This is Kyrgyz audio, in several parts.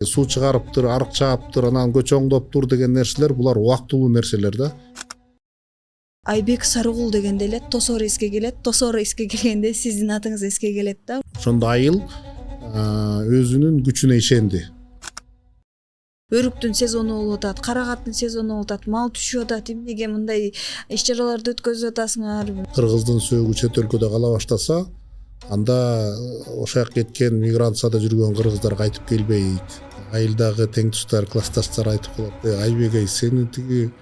Суу чыгарыптыр, арык чааптыр, анан көчө оңдоптур деген нерселер булар убактылуу нерселер да. Айбек Сарыгул дегенде эле Тосор эске келет. Тосор эске келгенде сиздин атыңыз эске келет да. Ошондо айыл өзүнүн күчүнө ишенди. Өрүктүн сезону болуп атат, карагаттын сезону болуп атат, мал түшүп атат. Эмнеге мындай иш чараларды өткөзүп атасыңар? Кыргыздын сөөгү чет өлкөдө кала баштаса, анда ошол жака кеткен миграцияда жүргөн кыргыздар кайтып келбейт. Айылдагы теңтуштар, классташтар айтып калат: Айбек ай, сени тиги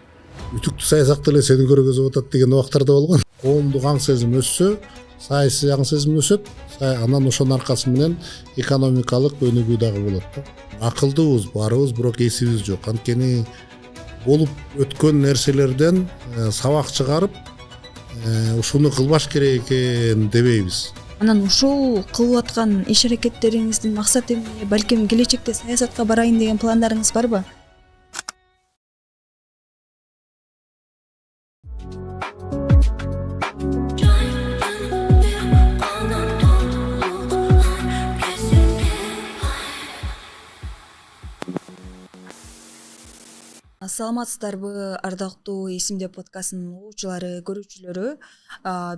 үтүктүү саясатта эле сени көргөзүп атат деген убактарда болгон. Коомдук аң сезим өссө, саясий аң сезим өсөт, анан ошонун аркасы менен экономикалык өнүгүү дагы болот. Акылдуубуз баарыбыз, бирок эсибиз жок. Анткени болуп өткөн нерселерден сабак чыгарып, ушуну кылбаш керек экен дебейбиз. Анан ушул кылып аткан иш аракеттериңиздин максаты эмне? Балким келечекте саясатка барайын деген пландарыңыз барбы? Саламатсыздарбы, ардактуу Эсимде подкастынын угуучулары, көрүүчүлөрү.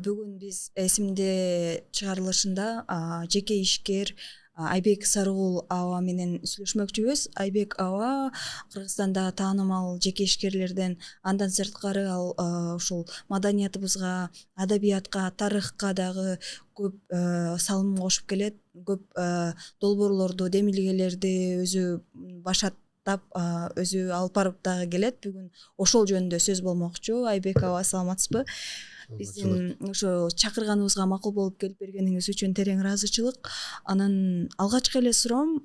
Бүгүн биз Эсимде чыгарылышында жеке ишкер Айбек Сарыгул аба менен сүйлөшмөкчүбүз. Айбек аба Кыргызстанда таанымал жеке ишкерлерден, андан сырткары ал ушул маданиятыбызга, адабиятка, тарыхка дагы көп салым кошуп келет. Көп долбоорлорду, демилгелерди өзү башат, өзү алып барып дагы келет. Бүгүн ошол жөнүндө сөз болмокчу. Айбек аба, саламатсызбы? Биздин ошо чакырганыбызга макул болуп келип бергениңиз үчүн терең ыраазычылык. Анан алгачкы эле суроом,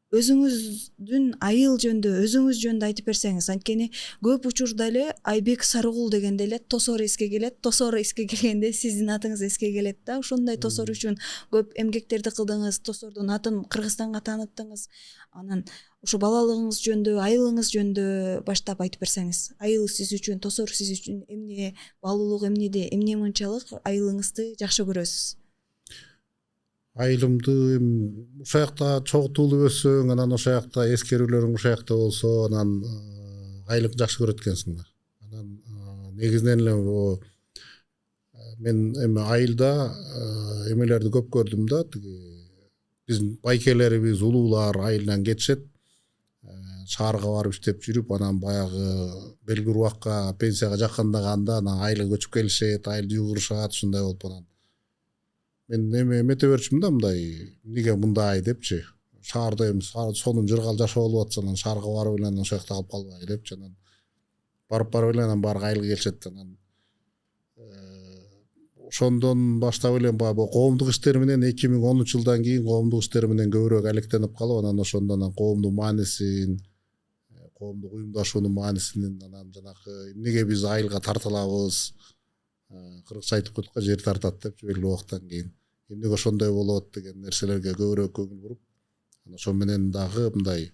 өзүңүздүн айыл жөнүндө, өзүңүз жөнүндө айтып берсеңиз. Анткени көп учурда эле Айбек Сарыгул дегенде эле Тосор эске келет. Тосор эске келгенде сиздин атыңыз эске келет да. Ошондой Тосор үчүн көп эмгектерди кылдыңыз, Тосордун атын Кыргызстанга тааныттыңыз. Анан ушу балалыгыңыз жөнүндө, айылыңыз жөнүндө баштап айтып берсеңиз. Айыл сиз үчүн, Тосор сиз үчүн эмне, баалуулук эмнеде, эмне мынчалык айылыңызды жакшы көрөсүз? Айылымды ошол жакта чогултуулуп өссөң, анан ошол жакта эскерүүлөрүң ошол жакта болсо, анан айылыңды жакшы көрөт экенсиң да. Анан негизинен эле мен эми айылда эмелерди көп көрдүм да. Биздин байкелерибиз, улуулар айылдан кетишет, шаарга барып иштеп жүрүп, анан баягы белгилүү убакка пенсияга жакындаганда анан айылга көчүп келишет, айылды жугурушат, ушундай болуп анан мен эмете берчүмүн да, мындай эмнеге мындай депчи. Шаарда эми сонун жыргал жашоо болуп атса, анан шаарга барып эле анан ошол жакта калып калбай депчи. Анан барып эле анан баары айылга келишет. Анан ошондон баштап эле баягы коомдук иштер менен 2010 жылдан кийин коомдук иштер менен көбүрөөк алектенип калып, анан ошондо анан коомдун маанисин, коомдук уюмдашуунун маанисин, анан жанагы эмнеге биз айылга тартылабыз, кыргызча айтып койдук, жер тартат депчи белгилүү убактан кийин. Эмнеге ошондой болот деген нерселерге көбүрөөк көңүл буруп, ошо менен дагы мындай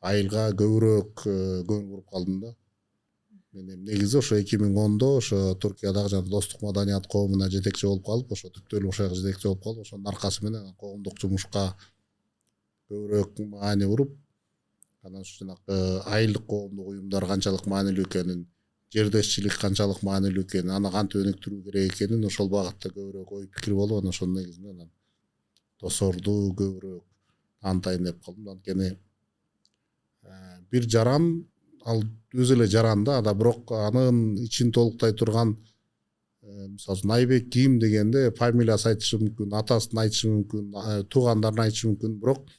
айылга көбүрөөк көңүл буруп калдым да. Мен негизи ошо 2010-до ошо Туркиядагы жана Достук маданият коомуна жетекчи болуп калып, ошо түптөө эле ошол жака жетекчи болуп калып, ошонун аркасы менен коомдук жумушка көбүрөөк маани буруп, анан ушу жанагы айылдык коомдук уюмдар канчалык маанилүү экенин, жердешчилик канчалык маанилүү экенин, аны кантип өнүктүрүү керек экенин ошол багытта көбүрөөк ой пикир болуп, анан ошонун негизинен Тосорду көбүрөөк таанытайын деп калдым. Анткени бир жаран, ал өзү эле жаран да, бирок анын ичин толуктай турган, мисалы үчүн Айбек ким дегенде фамилиясы айтышы мүмкүн, атасын айтышы мүмкүн, туугандарын айтышы мүмкүн, бирок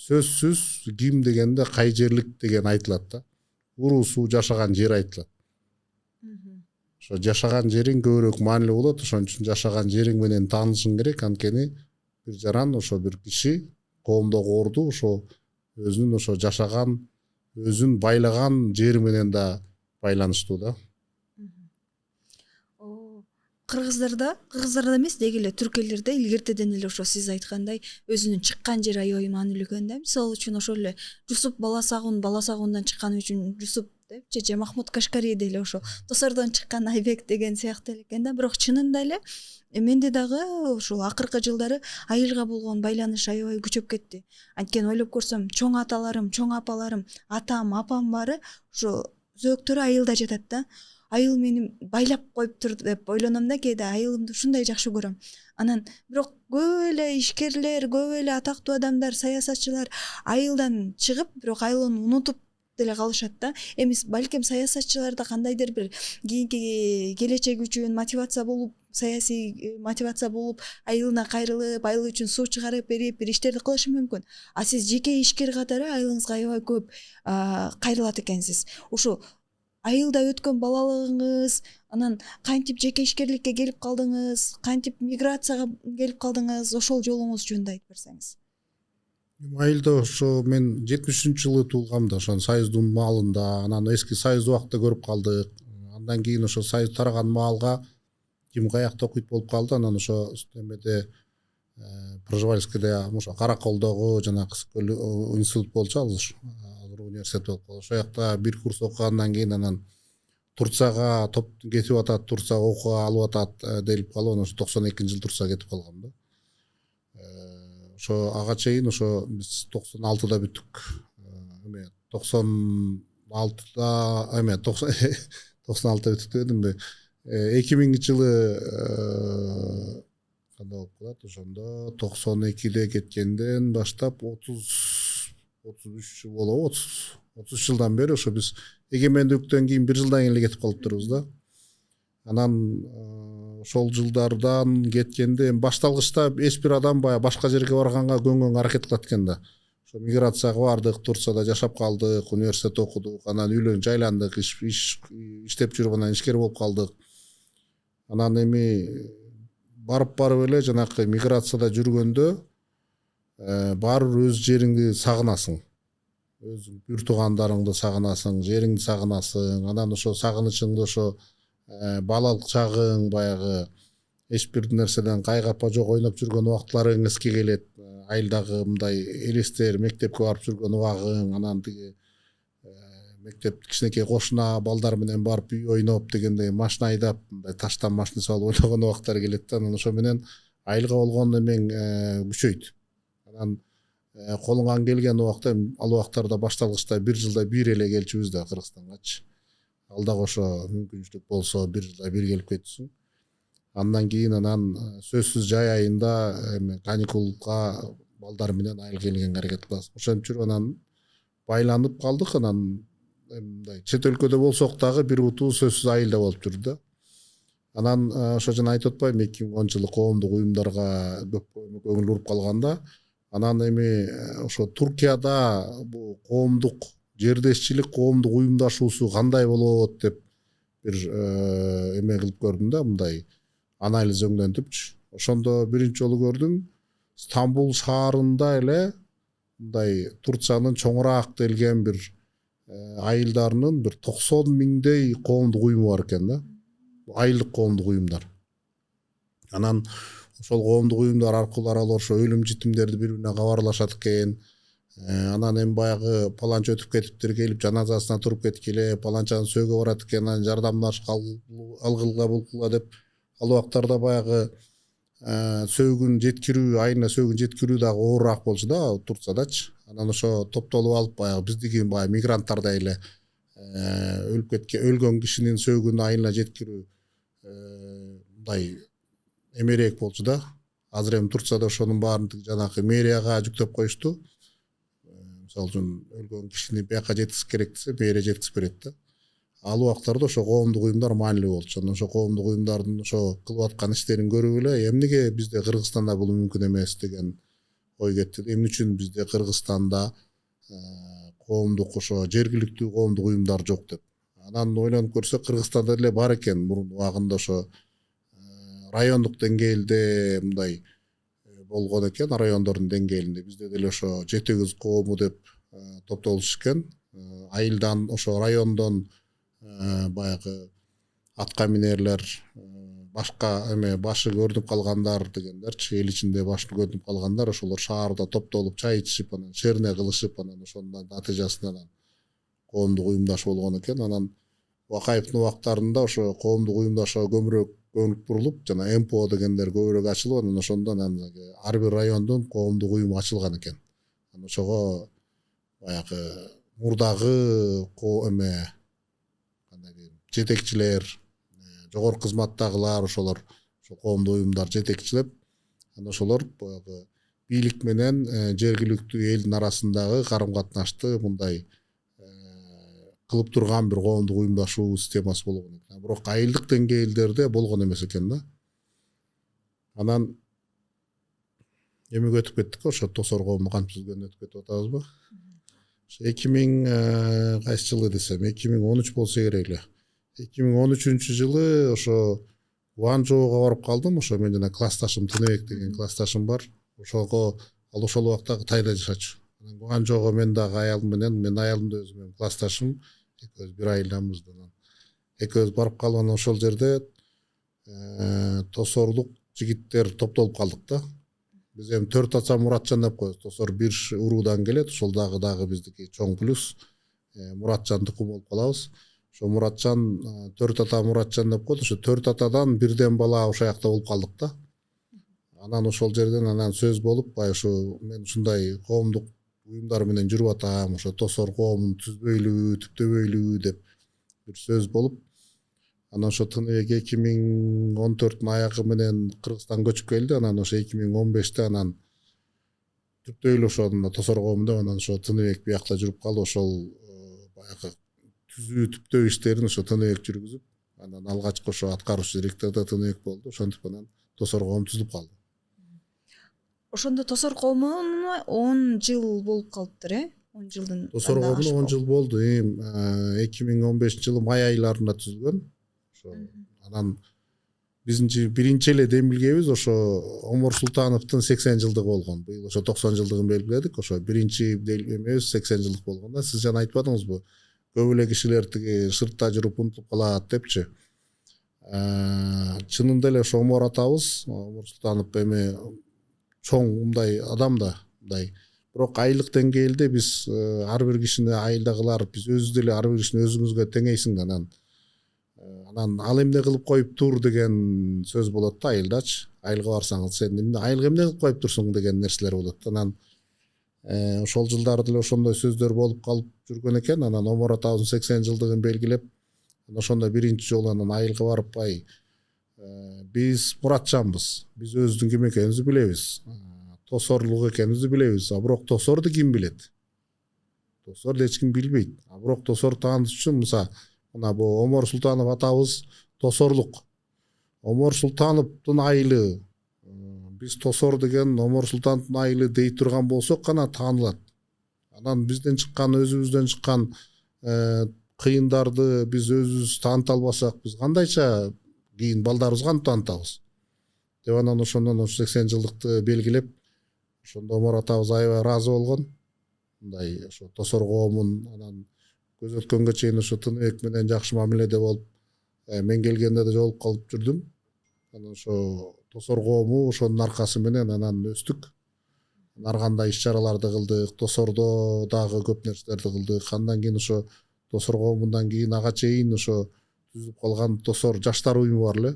сөзсүз ким дегенде кай жерлик деген айтылат да. Уруусу, жашаган жер айтылат. Ошо жашаган жериң көбүрөөк маанилүү болот. Ошон үчүн жашаган жериң менен таанышың керек. Анткени бир жаран, ошо бир киши коомдогу орду ошо өзүнүн ошо жашаган, өзүн байлаган жери менен да байланыштуу да. кыргыздарда эмес деги эле түрк элдерде илгертеден эле ошо сиз айткандай өзүнүн чыккан жери аябай маанилүү экен да. Мисалы үчүн ошол эле Жусуп баласагундан чыккан үчүн Жусуп депчи, же Махмуд Кашкари деле ошо Тосордон чыккан Айбек деген сыяктуу эле экен да. Бирок чынында эле менде дагы ушул акыркы жылдары айылга болгон байланыш аябай күчөп кетти. Анткени ойлоп көрсөм, чоң аталарым, чоң апаларым, атам, апам баары ошо зөөктөрү айылда жатат да. Айыл мени байлап коюптур деп ойлоном да кээде, айылымды ушундай жакшы көрөм. Анан бирок көп эле ишкерлер, көп эле атактуу адамдар, саясатчылар айылдан чыгып, бирок айылын унутуп деле калышат да. Эми балким саясатчыларда кандайдыр бир кийинки келечеги үчүн мотивация болуп, саясий мотивация болуп, айылына кайрылып, айыл үчүн суу чыгарып берип, бир иштерди кылышы мүмкүн. А сиз жеке ишкер катары айылыңызга аябай көп кайрылат экенсиз. Ушу айылда өткөн балалыгыңыз, анан кантип жеке ишкерликке келип калдыңыз, кантип миграцияга келип калдыңыз, ошол жолуңуз жөнүндө айтып берсеңиз. Айылда ошо мен 73-жылы туулгам да, ошон Союздун маалында, анан эски Союз убакта көрүп калдык. Андан кийин ошо Союз тараган маалга ким каякта окуйт болуп калды. Анан ошо эмеде Пржевальскийде, ошо Караколдогу жана Кызыккөл институт болчу, азыр университет болуп калды. Ошол жакта бир курс окугандан кийин анан Турцияга топ кетип атат, Турцияга окууга алып атат делип калып, анан ошо 92-жылы Турцияга кетип калгам да. Ошо ага чейин ошо биз 96-да бүттүк. Эме 96-да, эме 96-да бүттүк дедимби. 2000-жылы кандай болуп калат ошондо 92-де кеткенден баштап 33 жыл болобу, 30 жылдан бери ошо биз эгемендүүлүктөн кийин 1 жылдан кийин эле кетип калыптырбыз да. Анан ошол жылдардан кеткенде башталгычта эч бир адам баягы башка жерге барганга көнгөнгө аракет кылат экен да. Ошо миграцияга бардык, Турцияда жашап калдык, университет окудук, анан үйлөнүп жайландык, иштеп жүрүп анан ишкер болуп калдык. Анан эми барып эле жанакы миграцияда жүргөндө баары бир өз жериңди сагынасың. Өз бүр туугандарыңды сагынасың, жериңди сагынасың. Анан ошо сагынычыңды ошо балалык чагың, баягы эч бир нерседен кайгапа жок ойноп жүргөн убактыларың эске келет. Айылдагы мындай элестер, мектепке барып жүргөн убагың, анан тиги мектеп кичинекей кошуна балдар менен барып үй ойноп дегендей, машина айдап, мындай таштан машина салып ойногон убактар келет да. Анан ошо менен айылга болгон эмең күчөйт. Анан колуңан келген убакта, ал убактарда башталгычта 1 жылда 1 эле келчүбүз да Кыргызстангачы. Ал дагы ошо мүмкүнчүлүк болсо 1 жылда 1 келип кетсүн. Андан кийин анан сөзсүз жай айында эме каникулга балдар менен айылга келгенге аракет кыласың. Ошентип жүрүп анан байланып калдык. Анан мындай чет өлкөдө болсок дагы бир утуу сөзсүз айылда болуп жүрдү да. Анан ошо жана айтып атпайбы, 2010-жылы коомдук уюмдарга көп көңүл буруп калганда, анан эми ошо Туркияда бул коомдук жердешчилик, коомдук уюмдашуусу кандай болот деп бир эме кылып көрдүм да, мындай анализ өңдөнтүпчү. Ошондо биринчи жолу көрдүм, Стамбул шаарында эле мындай Турциянын чоңураак делген бир айылдарынын бир 90 миңдей коомдук уюму бар экен да. Айылдык коомдук уюмдар. Анан ошол коомдук уюмдар аркылуу аралар ошо өлүм житимдерди бири-бирине кабарлашат экен. Анан эми баягы паланча өтүп кетиптир, келип жаназасына туруп кеткиле, паланчаны сөөгө барат экен, анан жардамдаш алгыла булкула деп ал убактарда баягы сөөгүн жеткирүү, айына сөөгүн жеткирүү дагы оорураак болчу да Турциядачы. Анан ошо топтолуп алып баягы биздики баягы мигранттардай эле өлүп кеткен, өлгөн кишинин сөөгүн айына жеткирүү мындай эмерээк болчу да. Азыр эми Турцияда ошонун баарын жанагы мэрияга жүктөп коюшту. Мисалы үчүн өлгөн кишини бияка жеткизип керек десе, мэрия жеткизип берет да. Ал убактарда ошо коомдук уюмдар маанилүү болчу. Анан ошо коомдук уюмдардын ошо кылып аткан иштерин көрүп эле, эмнеге бизде Кыргызстанда бул мүмкүн эмес деген ой кетти. Эмне үчүн бизде Кыргызстанда коомдук ошо жергиликтүү коомдук уюмдар жок деп. Анан ойлонуп көрсөк, Кыргызстанда деле бар экен мурун убагында ошо райондук деңгээлде мындай болгон экен, райондордун деңгээлинде. Бизде деле ошо жетегиз коому деп топтолушкан. Айылдан ошо райондон баягы атка минерлер, башка эме башы көрүнүп калгандар дегендерчи, эл ичинде башы көрүнүп калгандар ошолор шаарда топтолуп чай ичишип, анан шерне кылышып, анан ошонун натыйжасында коомдук уюмдаш болгон экен. Анан Акаевдин убактарында ошо коомдук уюмдашууга көбүрөөк көңүл бурулуп, жана МПО дегендер көбүрөөк ачылып, анан ошондон ар бир райондун коомдук уюму ачылган экен. Анан ошого баягы мурдагы эме кандай дейм, жетекчилер, жогорку кызматтагылар ошолор коомдук уюмдар жетекчилеп, анан ошолор баягы бийлик менен жергиликтүү элдин арасындагы карым катнашты мындай кылып турган бир коомдук уюмдашуу системасы болгон экен. Бирок айылдык деңгээлдерде болгон эмес экен да. Анан эмеге өтүп кеттик, ошо тосор коомду кантип түзүлгөнүн өтүп кетип атабызбы? 2000 кайсы жылы десем, 2013 болсо керек эле. 2013 жылы ошо Гуанчжоуга барып калдым. Ошо мен жана классташым Тыныбек деген классташым бар. Ошого ал ошол убакта Кытайда жашачу. Анан Гуанчжоуга мен дагы аялым менен, мен аялым да өзү менен классташым, экөөбүз бир айыламыз. Экөөбүз барып калып, анан ошол жерде тосорлук жигиттер топтолуп калдык да. Биз эми 4 ата Муратжан деп коебуз. Тосор бир уруудан келет. Ошол дагы биздики чоң плюс. Муратжан тукум болуп калабыз. Ошо Муратжан 4 ата Муратжан деп коет. Ошо 4 атадан бирден бала ошол жакта болуп калдык да. Анан ошол жерден анан сөз болуп, бай ошо мен ушундай коомдук уюмдар менен жүрүп атам, ошо тосор коомун түзбөйлүбү, түптөбөйлүбү деп бир сөз болуп, анан ошо Тыныбек 2014 аягы менен Кыргызстан көчүп келди. Анан ошо 2015 анан түптөйлү ошону тосор коому деп, анан ошо Тыныбек биякта жүрүп калып, ошол баягы түзүү түптөө иштерин ошо Тыныбек жүргүзүп, анан алгачкы ошо аткаруучу директор да Тыныбек болду. Ошентип анан тосор коому түзүлүп калды. Ошондо тосор коому 10 жыл болуп калыптыр, 10 жылдын. Тосор коому 10 жыл болду. 2015 жылы май айларында түзүлгөн. Ошо анан биздин биринчи эле демилгебиз ошо Омор Султановдун 80 жылдыгы болгон. Быйыл ошо 90 жылдыгын белгиледик. Ошо биринчи эмебиз 80 жылдык болгон да. Сиз жана айтпадыңызбы? Көп эле кишилер тиги сыртта жүрүп унутуп калат депчи. Чынында эле ошо Омор атабыз, Омор Султанов эми чоң мындай адам да, мындай. Бирок айлык деңгээлде биз ар бир кишини айылдагылар, биз өзүбүз деле ар бир кишини өзүңүзгө теңейсиң да, анан ал эмне кылып коюп тур деген сөз болот да айылдачы. Айылга барсаңыз, сен айылга эмне кылып коюп турсуң деген нерселер болот. Анан ошол жылдары деле ошондой сөздөр болуп калып жүргөн экен. Анан Омор атабыздын 80 жылдыгын белгилеп, ошондо биринчи жолу анан айылга барып, биз Муратжанбыз. Биз өзүбүздүн ким экенибизди билебиз. Тосорлук экенибизди билебиз. Бирок тосорду ким билет? Тосорду эч ким билбейт. Бирок тосор тааныс үчүн мына бу Омор Султанов атабыз тосорлук. Омор Султановдун айылы, биз тосор деген Омор Султановдун айылы дей турган болсок гана таанылат. Анан бизден чыккан, өзүбүздөн чыккан кыйындарды биз өзүбүз тааныта албасак, биз кандайча кийин балдарыбызга кантип таанытабыз деп, анан ошондон 80 жылдыкты белгилеп, ошондо Омор атабыз аябай ыраазы болгон. Мындай ошо тосор коомун анан көз өткөнгө чейин ошо Тыныбек менен жакшы мамиледе болуп, мен келгенде да жолугуп калып жүрдүм. Анан ошо тосор коому ошонун аркасы менен анан өстүк. Ар кандай иш чараларды кылдык, тосордо дагы көп нерселерди кылдык. Андан кийин ошо тосор коомундан кийин ага чейин ошо түзүп калган тосор жаштар уюму бар эле.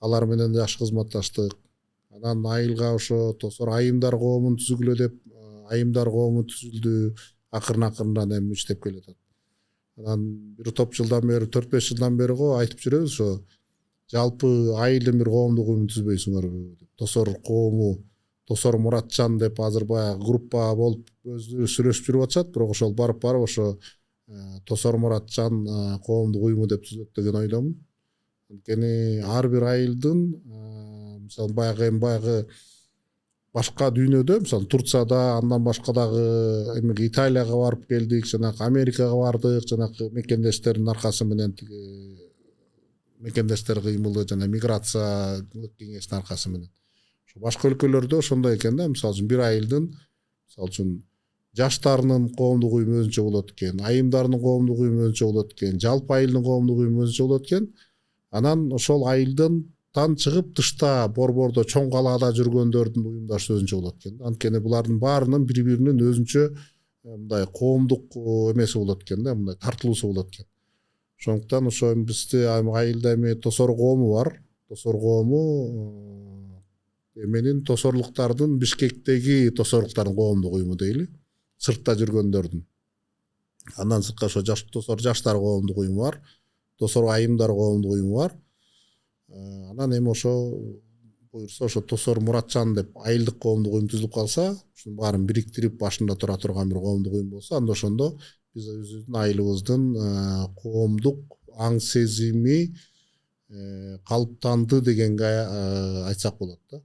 Алар менен жакшы кызматташтык. Анан айылга ошо тосор айымдар коомун түзүгүлө деп, айымдар коому түзүлдү. Акырын эми иштеп келатат. Анан бир топ жылдан бери, 4-5 жылдан бери айтып жүрөбүз, ошо жалпы айылдын бир коомдук уюмун түзбөйсүңөрбү деп. Тосор коому, Тосор Муратжан деп азыр баягы группа болуп өзү сүрөшүп жүрүп атышат, бирок ошол барып ошо Тосор Муратжан коомдук уюму деп түзүлөт деген ойдомун. Анткени ар бир айылдын, мисалы баягы башка дүйнөдө, мисалы Турцияда, андан башка дагы эми Италияга барып келдик, жанагы Америкага бардык, жанагы мекендештердин аркасы менен, тиги мекендештер кыймылы жана миграциялык кеңештин аркасы менен. Башка өлкөлөрдө ошондой экен да, мисалы үчүн бир айылдын, мисалы үчүн жаштарынын коомдук уюму өзүнчө болот экен, айымдарынын коомдук уюму өзүнчө болот экен, жалпы айылдын коомдук уюму өзүнчө болот экен. Анан ошол айылдын калыптан чыгып тышта борбордо чоң калаада жүргөндөрдүн уюмдашы өзүнчө болот экен. Анткени булардын баарынын бири биринин өзүнчө мындай коомдук эмеси болот экен да, мындай тартылуусу болот экен. Ошондуктан ошо бизде айылда эми тосор коому бар. Тосор коому эменин тосорлуктардын Бишкектеги тосорлуктардын коомдук уюму дейли. Сыртта жүргөндөрдүн. Андан сыртка ошо тосор жаштар коомдук уюму бар. Тосор айымдар коомдук уюму бар. Анан эми ошо буюрса ошо Тосор Муратжан деп айылдык коомдук уюм түзүлүп калса, ушунун баарын бириктирип башында тура турган бир коомдук уюм болсо, анда ошондо биз өзүбүздүн айылыбыздын коомдук аң сезими калыптанды дегенге айтсак болот да.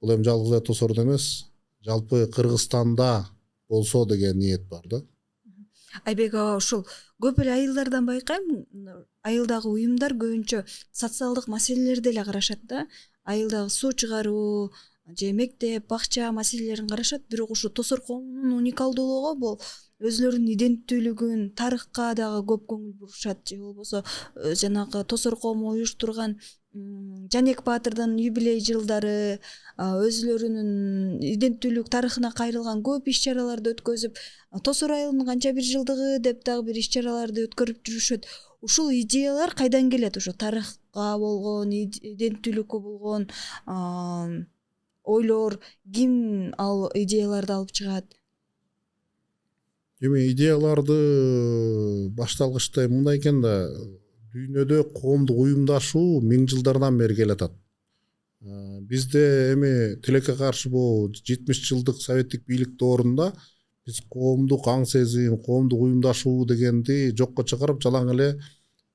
Бул эми жалгыз эле Тосордо эмес, жалпы Кыргызстанда болсо деген ниет бар да. Айбек аба, ушул көп эле айылдардан байкайм, айылдагы уюмдар көбүнчө социалдык маселелерди эле карашат да. Айылдагы суу чыгаруу же мектеп, бакча маселелерин карашат, бирок ушу Тосор коомунун уникалдуулугу бул өзүлөрүнүн иденттүүлүгүн, тарыхка дагы көп көңүл бурушат, же болбосо жанагы Тосор коому уюштурган Жанек Баатырдын юбилей жылдары, өзүлөрүнүн иденттүүлүк тарыхына кайрылган көп иш-чараларды өткөзүп, Тосор айылынын канча бир жылдыгы деп дагы бир иш-чараларды өткөрүп жүрүшөт. Ушул идеялар кайдан келет? Ошо тарыхка болгон, иденттүүлүккө болгон ойлор, ким ал идеяларды алып чыгат? Эми идеяларды башталгычта мындай экен да, дүйнөдө коомдук уюмдашуу 1000 жылдардан бери келатат. Бизде эми тилекке каршы бул 70 жылдык советтик бийлик доорунда биз коомдук аң сезим, коомдук уюмдашуу дегенди жокко чыгарып, жалаң эле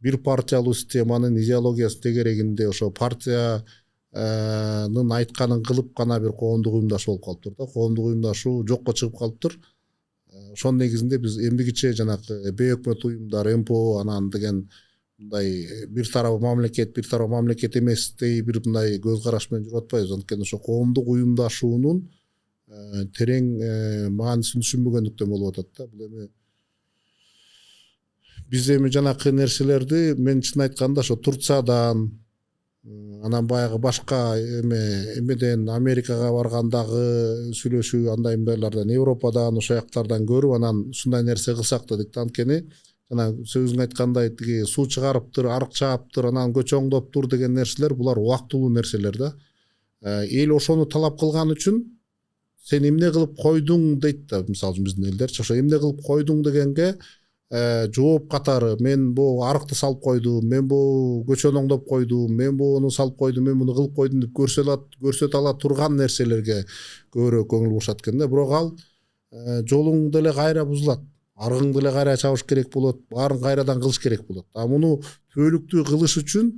бир партиялуу системанын идеологиясы тегерегинде ошо партиянын айтканын кылып гана бир коомдук уюмдашуу болуп калыптыр да. Коомдук уюмдашуу жокко чыгып калыптыр. Ошонун негизинде биз эмдигиче жанагы бейөкмөт уюмдар, МПО анан деген мындай бир тарабы мамлекет эместей бир мындай көз караш менен жүрүп атпайбыз. Анткени ошо коомдук уюмдашуунун терең маанисин түшүнбөгөндүктөн болуп атат да. Бул эми биз эми жанакы нерселерди мен чын айтканда ошо Турциядан, анан баягы башка эмеден Америкага баргандагы сүйлөшүү андай мындайлардан, Европадан, ошол жактардан көрүп анан ушундай нерсе кылсак дедик. Анткени жана сөзүң айткандай тиги суу чыгарыптыр, арык чааптыр, анан көчөңдөптүр деген нерселер булар убактылуу нерселер да. Эл ошону талап кылган үчүн сен эмне кылып койдуң дейт да, мисалы үчүн биздин элдерчи ошо эмне кылып койдуң дегенге жооп катары мен бул арыкты салып койдум, мен бул көчөнү оңдоп койдум, мен буну салып койдум, мен муну кылып койдум деп көрсөтө ала турган нерселерге көбүрөөк көңүл бурушат экен да. Бирок ал жолуң деле кайра бузулат, арыгың деле кайра чабыш керек болот, баарын кайрадан кылыш керек болот. Муну түбөлүктүү кылыш үчүн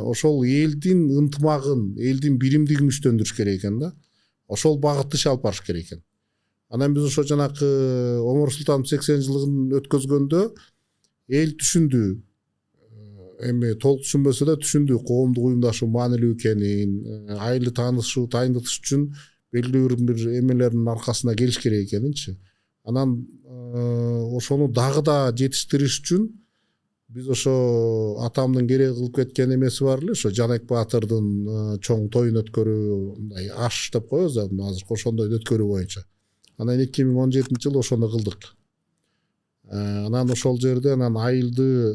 ошол элдин ынтымагын, элдин биримдигин күчтөндүрүш керек экен да. Ошол багытты иш алып барыш керек экен. Анан биз ошо жанакы Омар Султанов 80 жылдыгын өткөзгөндө эл түшүндү. Эми толук түшүнбөсө да түшүндү коомдук уюмдашуу маанилүү экенин, айылды таанышуу, тайындытыш үчүн белгилүү бир эмелердин аркасына келиш керек экенинчи. Анан ошону дагы да жетиштириш үчүн биз ошо атамдын керек кылып кеткен эмеси бар эле, ошо Жанек Баатырдын чоң тоюн өткөрүү, мындай аш деп коебуз да, азыркы ошондой өткөрүү боюнча. Анан 2017 жылы ошону кылдык. Анан ошол жерде анан айылды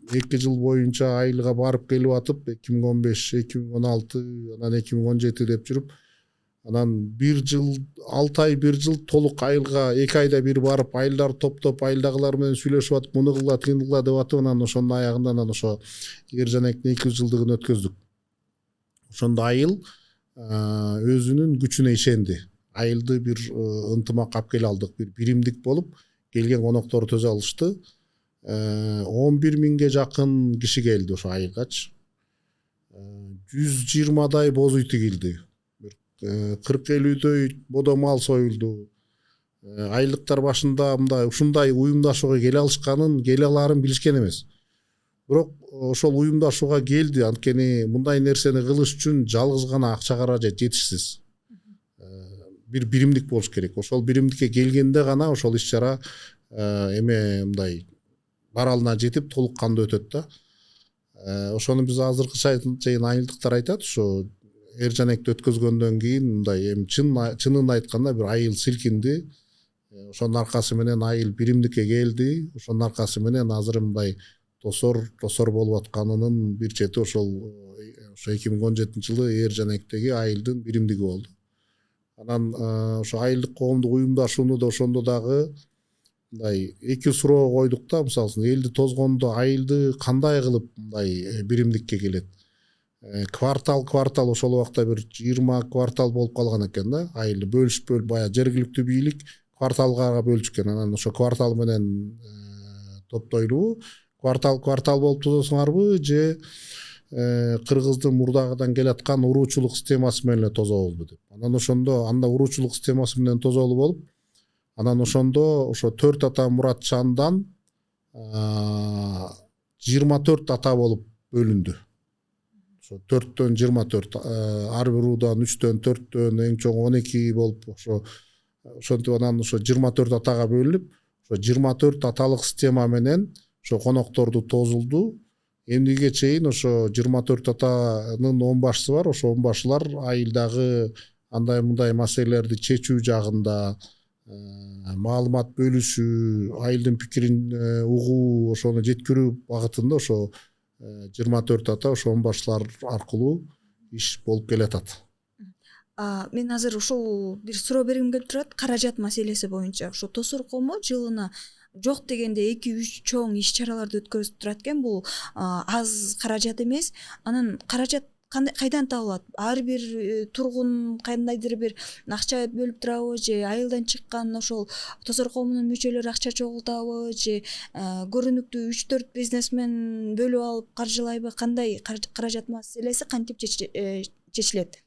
2 жыл боюнча айылга барып келип атып 2015, 2016, анан 2017 деп жүрүп, анан 1 жыл, 6 ай 1 жыл толук айылга 2 айда бир барып айылдарды топтоп айылдагылар менен сүйлөшүп атып, муну кыла, тигини кыла деп атып, анан ошонун аягында анан ошо Ержанектин 200 жылдыгын өткөздүк. Ошондо айыл өзүнүн күчүнө ишенди. Айылды бир ынтымак алып келе алдык, бир биримдик болуп келген коноктор төзө алышты. 11 миңге жакын киши келди ошо айылгачы. 120дай боз үй тигилди. 40-50дөй бодо мал союлду. Айылдыктар башында мындай ушундай уюмдашууга келе алышканын, келе аларын билишкен эмес. Бирок ошол уюмдашууга келди, анткени мындай нерсени кылыш үчүн жалгыз гана акча каражат жетишсиз. Бир биримдик болуш керек. Ошол биримдикке келгенде гана ошол иш-чара мындай баралына жетип толук кандуу өтөт да. Ошону биз азыркы чейин айылдыктар айтат, ошо эр жанекти өткөзгөндөн кийин мындай эми чынын айтканда бир айыл силкинди. Ошонун аркасы менен айыл биримдикке келди. Ошонун аркасы менен азыр мындай тосор болуп атканынын бир чети ошо 2017-жылы эр жанектеги айылдын биримдиги болду. Анан ошо айылдык коомдук уюмдашууну да ошондо дагы мындай эки суроо койдук да, мисалы үчүн элди тозгондо айылды кандай кылып мындай биримдикке келет. Квартал ошол убакта бир 20 квартал болуп калган экен да. Айылды бөлүшүп баягы жергиликтүү бийлик кварталга бөлүшкөн. Анан ошо квартал менен топтойлубу, квартал болуп тозосуңарбы же кыргыздын мурдагыдан келаткан уруучулук системасы менен эле тозобузбу деп. Анан ошондо анда уруучулук системасы менен тозолуу болуп, анан ошондо ошо 4 ата Муратчандан 24 ата болуп бөлүндү. Ошо 4төн 24, ар бир уудан 3төн 4төн эң чоң 12 болуп ошентип анан ошо 24 атага бөлүнүп, ошо 24 аталык система менен ошо конокторду тозулду. Эмдиге чейин ошо 24 атанын 10 башчысы бар. Ошо 10 башчылар айылдагы андай мындай маселелерди чечүү жагында, маалымат бөлүшүү, айылдын пикирин угуу, ошону жеткирүү багытында ошо 24 ата ошо 10 башчылар аркылуу иш болуп келатат. Мен азыр ушул бир суроо бергим келип турат. Каражат маселеси боюнча ошо тосор коому жылына жок дегенде 2-3 чоң иш чараларды өткөрүп турат экен. Бул аз каражат эмес. Анан каражат кайдан табылат? Ар бир тургун кандайдыр бир акча бөлүп турабы же айылдан чыккан ошол тосор коомунун мүчөлөрү акча чогултабы же көрүнүктүү 3-4 бизнесмен бөлүп алып каржылайбы? Кандай каражат маселеси кантип чечилет?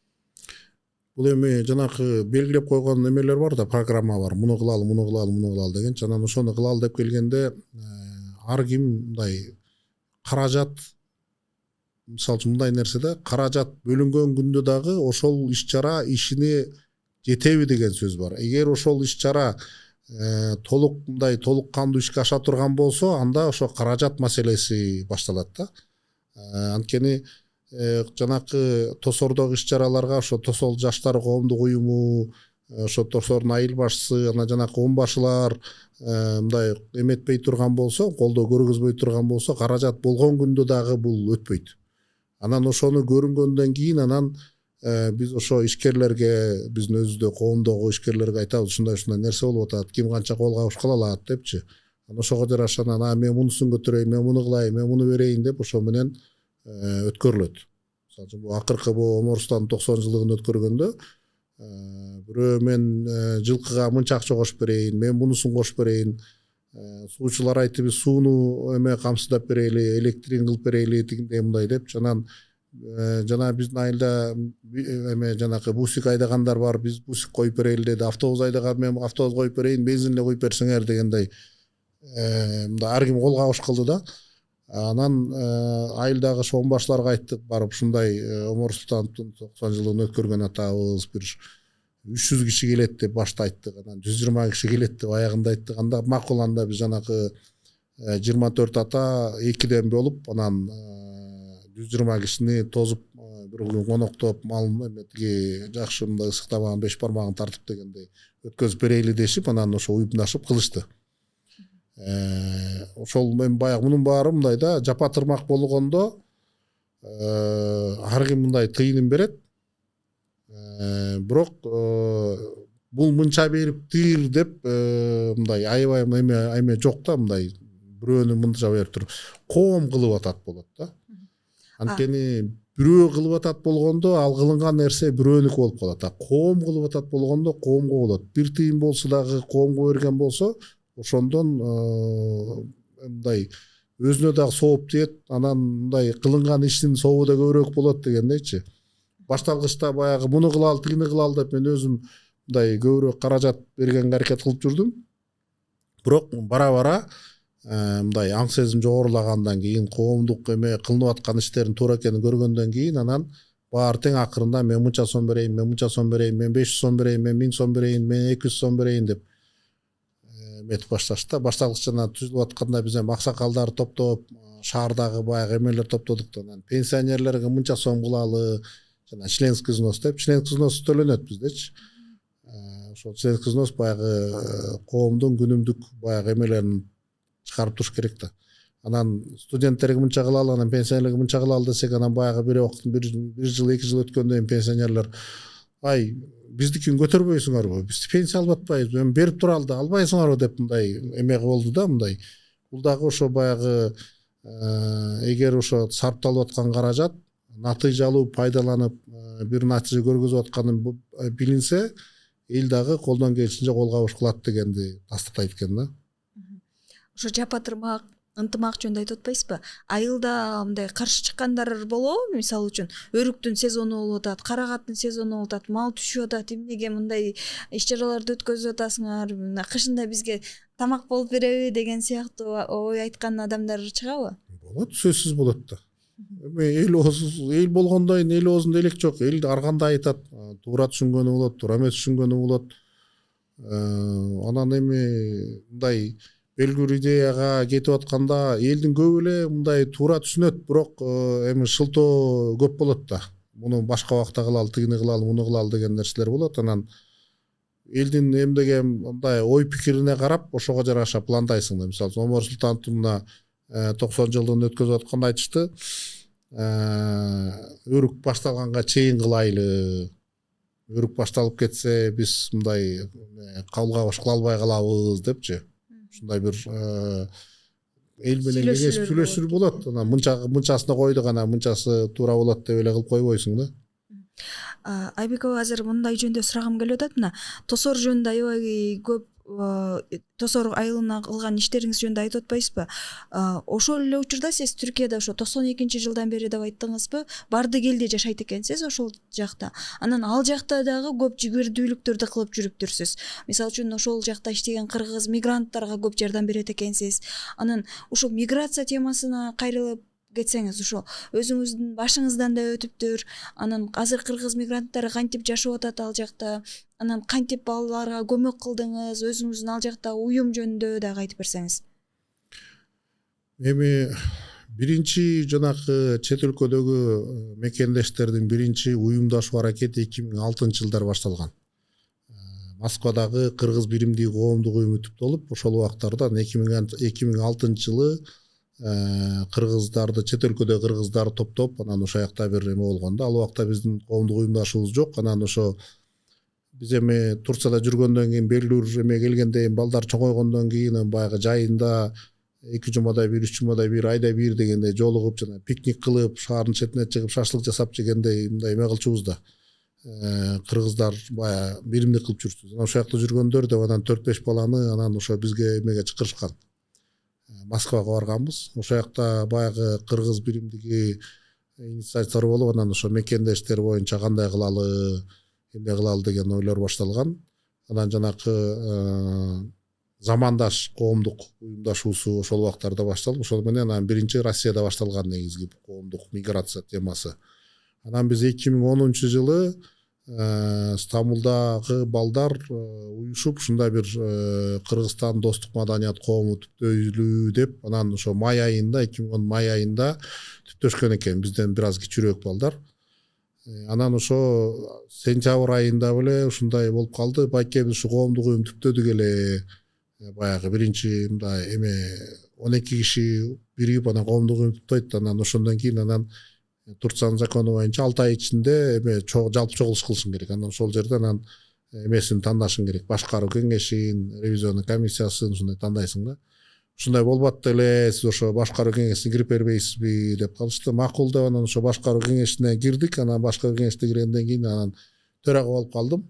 Бул эми жанакы белгилеп койгон эмелер бар да, программа бар. Муну кылалы дегенчи. Анан ошону кылалы деп келгенде ар ким мындай каражат, мисалы үчүн мындай нерсе да, каражат бөлүнгөн күндө дагы ошол иш-чара ишине жетеби деген сөз бар. Эгер ошол иш-чара толук кандуу ишке аша турган болсо, анда ошо каражат маселеси башталат да. Анткени жанакы тосордогу иш-чараларга ошо тосол жаштар коомдук уюму, ошо тосордун айыл башчысы, анан жанакы 10 башчылар мындай эметпей турган болсо, колдоо көргөзбөй турган болсо, каражат болгон күндө дагы бул өтпөйт. Анан ошону көрүнгөндөн кийин анан биз ошо ишкерлерге, биздин өзүбүздө коомдогу ишкерлерге айтабыз, ушундай нерсе болуп атат, ким канча кол кабыш кыла алат депчи. Анан ошого жараша мен мунусун көтөрөйүн, мен муну кылайын, мен муну берейин деп ошо менен өткөрүлөт. Мисалы үчүн бул акыркы бул Оморстан 90-жылдыгын өткөргөндө бирөө мен жылкыга мынча акча кошуп берейин, мен мунусун кошуп берейин, суучулар айтты биз сууну эме камсыздап берели, электрин кылып берели, тигиндей мындай деп. Жана биздин айылда эме жанакы бусик айдагандар бар, биз бусик коюп берели деди. Автобус айдаган, мен автобус коюп берейин, бензин эле куюп берсеңер дегендей мындай ар ким кол кабыш кылды да. Анан айылдагы ошо 10 башчыларга айттык, барып ушундай Оморстандын 90-жылдыгын өткөргөн атабыз, бир 300 киши келет деп башта айттык. Анан 120 киши келет деп аягында айттык. Анда макул, анда биз жанакы 24 ата 2ден болуп, анан 120 кишини тозуп, бир күн коноктоп, малын эметиги жакшы мындай ысыктабаган 5 бармагын тартып дегендей өткөзүп берейли дешип, анан ошо уюмдашып кылышты. Ошол мен баягы мунун баары мындай да, жапа тырмак болгондо ар ким мындай тыйынын берет. Бирок бул мынча бериптир деп мындай аябай эме жок да, мындай бирөөнү мынча берип туруп коом кылып атат болот да. Анткени бирөө кылып атат болгондо ал кылынган нерсе бирөөнүкү болуп калат. Коом кылып атат болгондо коомго болот. Бир тыйын болсо дагы коомго берген болсо, ошондон мындай өзүнө дагы сооп тиет, анан мындай кылынган иштин сообу да көбүрөөк болот дегендейчи. Башталгычта баягы муну кылалы, тигини кылалы деп мен өзүм мындай көбүрөөк каражат бергенге аракет кылып жүрдүм. Бирок бара мындай аң сезим жогорулагандан кийин, коомдук эме кылынып аткан иштердин туура экенин көргөндөн кийин, анан баары тең акырында мен мынча сом берейин, мен мынча сом берейин, мен 500 сом берейин, мен 1000 сом берейин, мен 200 сом берейин деп эметип башташты. Башталгычта түзүлүп атканда биз эми аксакалдарды топтоп, шаардагы баягы эмелер топтодук да анан пенсионерлерге мынча сом кылалы жана членский взнос деп членский взнос төлөнөт биздечи ошол членский взнос баягы коомдун күнүмдүк баягы эмелерин чыгарып туруш керек да анан студенттерге мынча кылалы анан пенсионерлерге мынча кылалы десек анан баягы бир жыл 2 жыл өткөндөн кийин пенсионерлер ай биздикин көтөрбөйсүңөрбү биз пенсия алып атпайбыз эми берип туралы да албайсыңарбы деп мындай эме болду да мындай бул дагы ошо баягы эгер ошо сарпталып аткан каражат натыйжалуу пайдаланып бир натыйжа көргөзүп атканы билинсе эл дагы колдон келишинче кол кабыш кылат дегенди тастыктайт экен да ошо жапатырмак ынтымак жөнүндө айтып атпайсызбы айылда мындай каршы чыккандар болобу мисалы үчүн өрүктүн сезону болуп атат карагаттын сезону болуп атат мал түшүп атат эмнеге мындай иш чараларды өткөзүп атасыңар кышында бизге тамак болуп береби деген сыяктуу ой айткан адамдар чыгабы болот сөзсүз болот да эми эл болгондон кийин эл оозунда элек жок эл ар кандай айтат туура түшүнгөнү болот туура эмес түшүнгөнү болот анан эми мындай белгилүү бир идеяга кетип атканда элдин көбү эле мындай туура түшүнөт бирок эми шылтоо көп болот да муну башка убакта кылалы тигини кылалы муну кылалы деген нерселер болот анан элдин эмдеге мындай ой пикирине карап ошого жараша пландайсың да мисалы үчүн Омар Султановдун мына 90 жылдыгын өткөзүп атканда айтышты өрүк башталганга чейин кылайлы өрүк башталып кетсе биз мындай кабыл кыла албай калабыз депчи ушундай бир эл менен кеңешип сүйлөшүлөр болот анан мынчасына койдук анан мынчасы туура болот деп эле кылып койбойсуң да Айбек ага азыр мындай жөнүндө сурагым келип атат мына тосор жөнүндө аябай көп тосор айылына кылган иштериңиз жөнүндө айтып атпайсызбы ошол эле учурда сиз Түркияда ошо 92 жылдан бери деп айттыңызбы барды келди жашайт экенсиз ошол жакта анан ал жакта дагы көп жигердүүлүктөрдү кылып жүрүптүрсүз мисалы үчүн ошол жакта иштеген кыргыз мигранттарга көп жардам берет экенсиз анан ушул миграция темасына кайрылып кетсеңиз ошо өзүңүздүн башыңыздан да өтүптүр анан азыр кыргыз мигранттары кантип жашап атат ал жакта анан кантип балаларга көмөк кылдыңыз өзүңүздүн ал жакта уюм жөнүндө дагы айтып берсеңиз эми биринчи жанакы чет өлкөдөгү мекендештердин биринчи уюмдашуу аракети 2006 жылдары башталган Москвадагы кыргыз биримдиги коомдук уюму түптөлүп ошол убактарда 2006 жылы кыргыздарды чет өлкөдөгү кыргыздарды топтоп анан ошол жакта бир эме болгон да ал убакта биздин коомдук уюмдашуубуз жок анан ошо биз эми Турцияда жүргөндөн кийин белгилүү бир эме келгенден кийин балдар чоңойгондон кийин баягы жайында 2 жумадай бир 3 жумадай бир айда бир дегендей жолугуп жана пикник кылып шаардын четине чыгып шашлык жасап жегендей мындай эме кылчубуз да кыргыздар баягы биримдик кылып жүрчүбүз анан ошол жакта жүргөндөр деп анан 4-5 баланы анан ошо бизге эмеге чакырышкан Москвага барганбыз ошол жакта баягы кыргыз биримдиги инициациялар болуп анан ошо мекендештер боюнча кандай кылалы эмне кылалы деген ойлор башталган анан жанакы замандаш коомдук уюмдашуусу ошол убактарда башталып ошол менен анан биринчи Россияда башталган негизги коомдук миграция темасы анан биз 2010 жылы Стамбулдагы балдар уюшуп ушундай бир Кыргызстан достук маданият коому түптөйлүү деп анан ошо май айында 2010 май айында түптөшкөн экен бизден бир аз кичүүрөөк балдар анан ошо сентябрь айында беле ушундай болуп калды байке биз ушу коомдук уюм түптөдүк эле баягы биринчи мындай эме 12 киши биригип анан коомдук уюм түптөйт анан ошондон кийин анан Турциянын закону боюнча 6 ай ичинде эме жалпы чогулуш кылышың керек анан ошол жерде анан эмесин тандашың керек башкаруу кеңешин ревизионный комиссиясын ушундай тандайсың да ушундай болбот деле сиз ошо башкаруу кеңешине кирип бербейсизби деп калышты макул деп анан ошо башкаруу кеңешине кирдик анан башкаруу кеңешине киргенден кийин анан төрага болуп калдым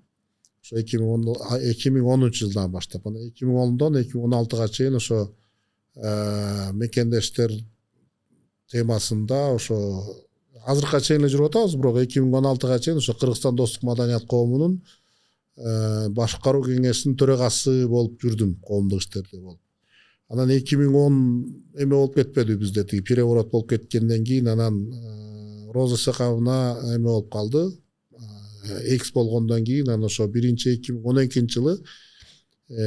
ошо 2010 жылдан баштап анан 2010дон 2016га чейин ошо мекендештер темасында ошо азыркыга чейин эле жүрүп атабыз бирок 2016га чейин ошо Кыргызстан достук маданият коомунун башкаруу кеңешинин төрагасы болуп жүрдүм коомдук иштерде болуп анан 2010 эме болуп кетпеди бизде тиги переворот болуп кеткенден кийин анан Роза Исаковна эме болуп калды экс болгондон кийин анан ошо биринчи 2012 жылы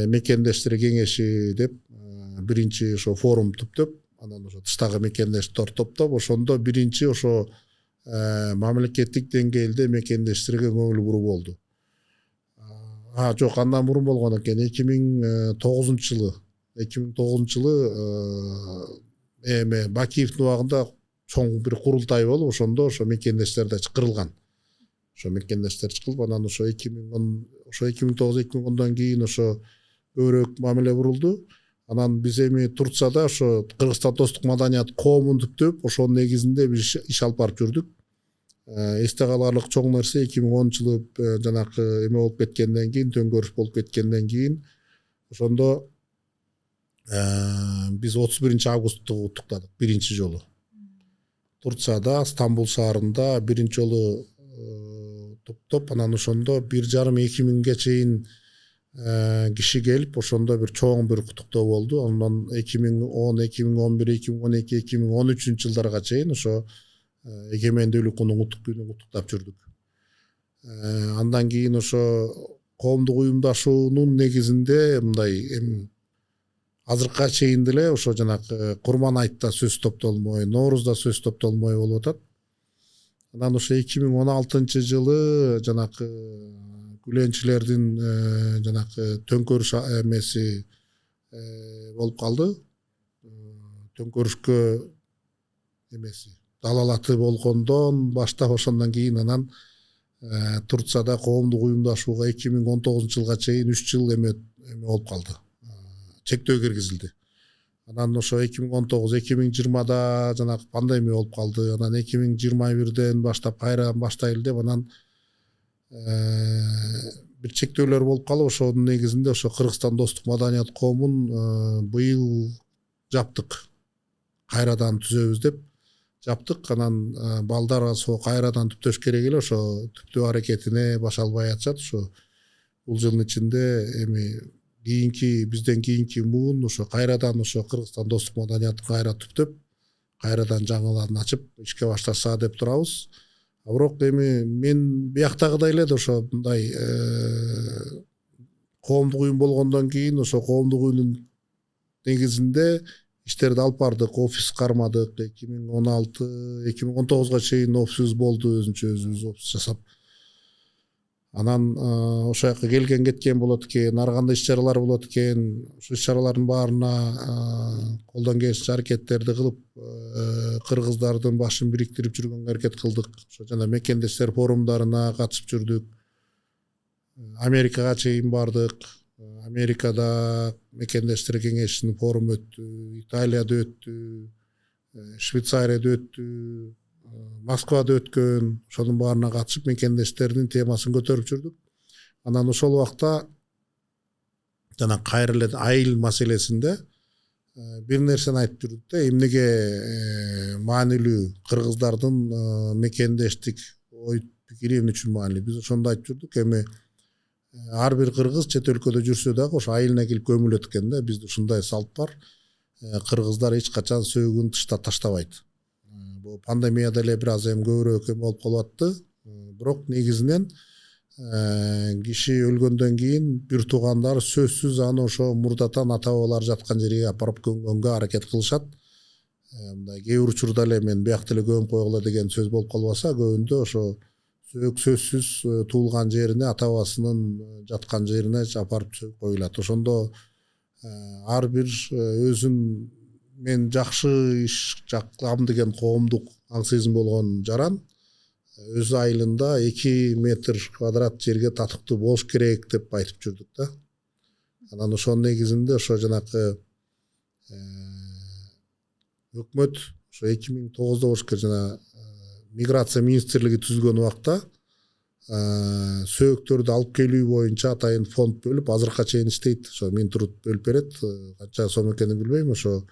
мекендештер кеңеши деп биринчи ошо форум түптөп анан ошо тыштагы мекендештерди топтоп ошондо биринчи ошо мамлекеттик деңгээлде мекендештерге көңүл буруу болду. Жок, андан мурун болгон экен. 2009 жылы эме Бакиевдин убагында чоң бир курултай болуп, ошондо ошо мекендештер да чакырылган. Ошо мекендештер чакырылып, анан ошо 2009-2010 кийин ошо көбүрөөк мамиле бурулду. Анан биз эми Турцияда ошо Кыргызстан достук маданият коомун түптөп, ошонун негизинде биз иш алып барып жүрдүк. Эсте каларлык чоң нерсе 2010 жылы жанакы эме болуп кеткенден кийин, төңкөрүш болуп кеткенден кийин ошондо биз 31 августту куттуктадык биринчи жолу. Турцияда, Стамбул шаарында биринчи жолу топтоп, анан ошондо 1,5-2 миңге чейин киши келип, ошондо бир чоң бир куттуктоо болду. Андан 2010, 2011, 2012, 2013 жылдарга чейин ошо эгемендүүлүк күнүн куттуктап жүрдүк. Андан кийин ошо коомдук уюмдашуунун негизинде мындай азыркыга чейин деле ошо жанакы Курман айтта сөз топтолмой, Ноорузда сөз топтолмой болуп атат. Анан ошо 2016 жылы жанакы күлөнчүлөрдүн жанакы төңкөрүш эмеси болуп калды. Төңкөрүшкө эмеси далалаты болгондон баштап ошондон кийин анан Турцияда коомдук уюмдашууга 2019 жылга чейин 3 жыл эме болуп калды. Чектөө киргизилди. Анан ошо 2019-2020да жанакы пандемия болуп калды. Анан 2021ден баштап кайрадан баштайлы деп анан бир чектөөлөр болуп калып, ошонун негизинде ошо Кыргызстан достук маданият коомун быйыл жаптык. Кайрадан түзөбүз деп жаптык. Анан балдар ошо кайрадан түптөш керек эле, ошо түптөө аракетине баша албай атышат. Ошо бул жылдын ичинде эми бизден кийинки муун ошо кайрадан ошо Кыргызстан достук маданиятын кайра түптөп, кайрадан жаңыларын ачып ишке баштаса деп турабыз. Бирок эми мен бияктагыдай эле ошо мындай коомдук уюм болгондон кийин ошо коомдук уюмдун негизинде иштерди алып бардык, офис кармадык. 2019 чейин офисибиз болду, өзүбүз офис жасап. Анан ошол жака келген кеткен болот экен, ар кандай иш-чаралар болот экен. Ошо иш-чаралардын баарына колдон келишинче аракеттерди кылып, кыргыздардын башын бириктирип жүргөнгө аракет кылдык. Ошо жана мекендештер форумдарына катышып жүрдүк. Америкага чейин бардык. Америкада мекендештер кеңешинин форуму өттү, Италияда өттү, Швейцарияда өттү, Москвада өткөн. Ошонун баарына катышып мекендештердин темасын көтөрүп жүрдүк. Анан ошол убакта жана кайра эле айыл маселесинде бир нерсени айтып жүрдүк да, эмнеге маанилүү кыргыздардын мекендештик ой пикири эмне үчүн маанилүү. Биз ошондо айтып жүрдүк, эми ар бир кыргыз чет өлкөдө жүрсө дагы ошо айылына келип көмүлөт экен да. Бизде ушундай салт бар. Кыргыздар эч качан сөөгүн тыштап таштабайт. Бул пандемияда эле бир аз эми көбүрөөк болуп калып атты. Бирок негизинен киши өлгөндөн кийин бир туугандары сөзсүз аны ошо мурдатан ата бабалар жаткан жерге апарып көмгөнгө аракет кылышат. Мындай кээ бир учурда эле мен биякта эле көмүп койгула деген сөз болуп калбаса, көбүндө ошо сөөк сөзсүз туулган жерине, ата бабасынын жаткан жерине апарып коюлат. Ошондо ар бир өзүн мен жакшы иш кылам деген коомдук аң сезим болгон жаран өз айылында 2 метр квадрат жерге татыктуу болуш керек деп айтып жүрдүк да. Анан ошонун негизинде ошо жанакы өкмөт ошо 2009 болуш керек, жана миграция министрлиги түзүлгөн убакта сөөктөрдү алып келүү боюнча атайын фонд бөлүп, азыркыга чейин иштейт. Ошо Минтруд бөлүп берет. Канча сом экенин билбейм. Ошо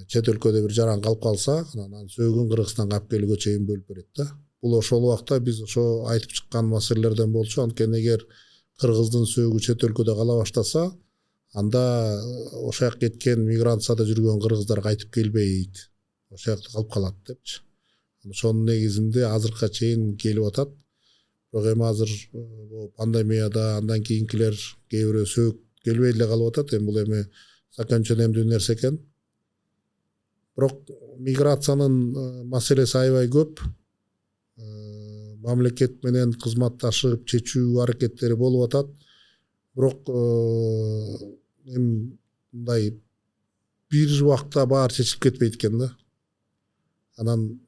чет өлкөдө бир жаран калып калса, анан сөөгүн Кыргызстанга алып келүүгө чейин бөлүп берет да. Бул ошол убакта биз ошо айтып чыккан маселелерден болчу. Анткени эгер кыргыздын сөөгү чет өлкөдө кала баштаса, анда ошол жака кеткен миграцияда жүргөн кыргыздар кайтып келбейт. Ошол жакта калып калат депчи. Ошонун негизинде азыркыга чейин келип атат. Бирок эми азыр пандемияда андан кийинкилер кээ бирөө сөөк келбей эле калып атат. Эми бул эми законченемдүү нерсе экен. Бирок миграциянын маселеси аябай көп. Мамлекет менен кызматташып чечүү аракеттери болуп атат. Бирок мындай бир убакта баары чечилип кетпейт экен да. Анан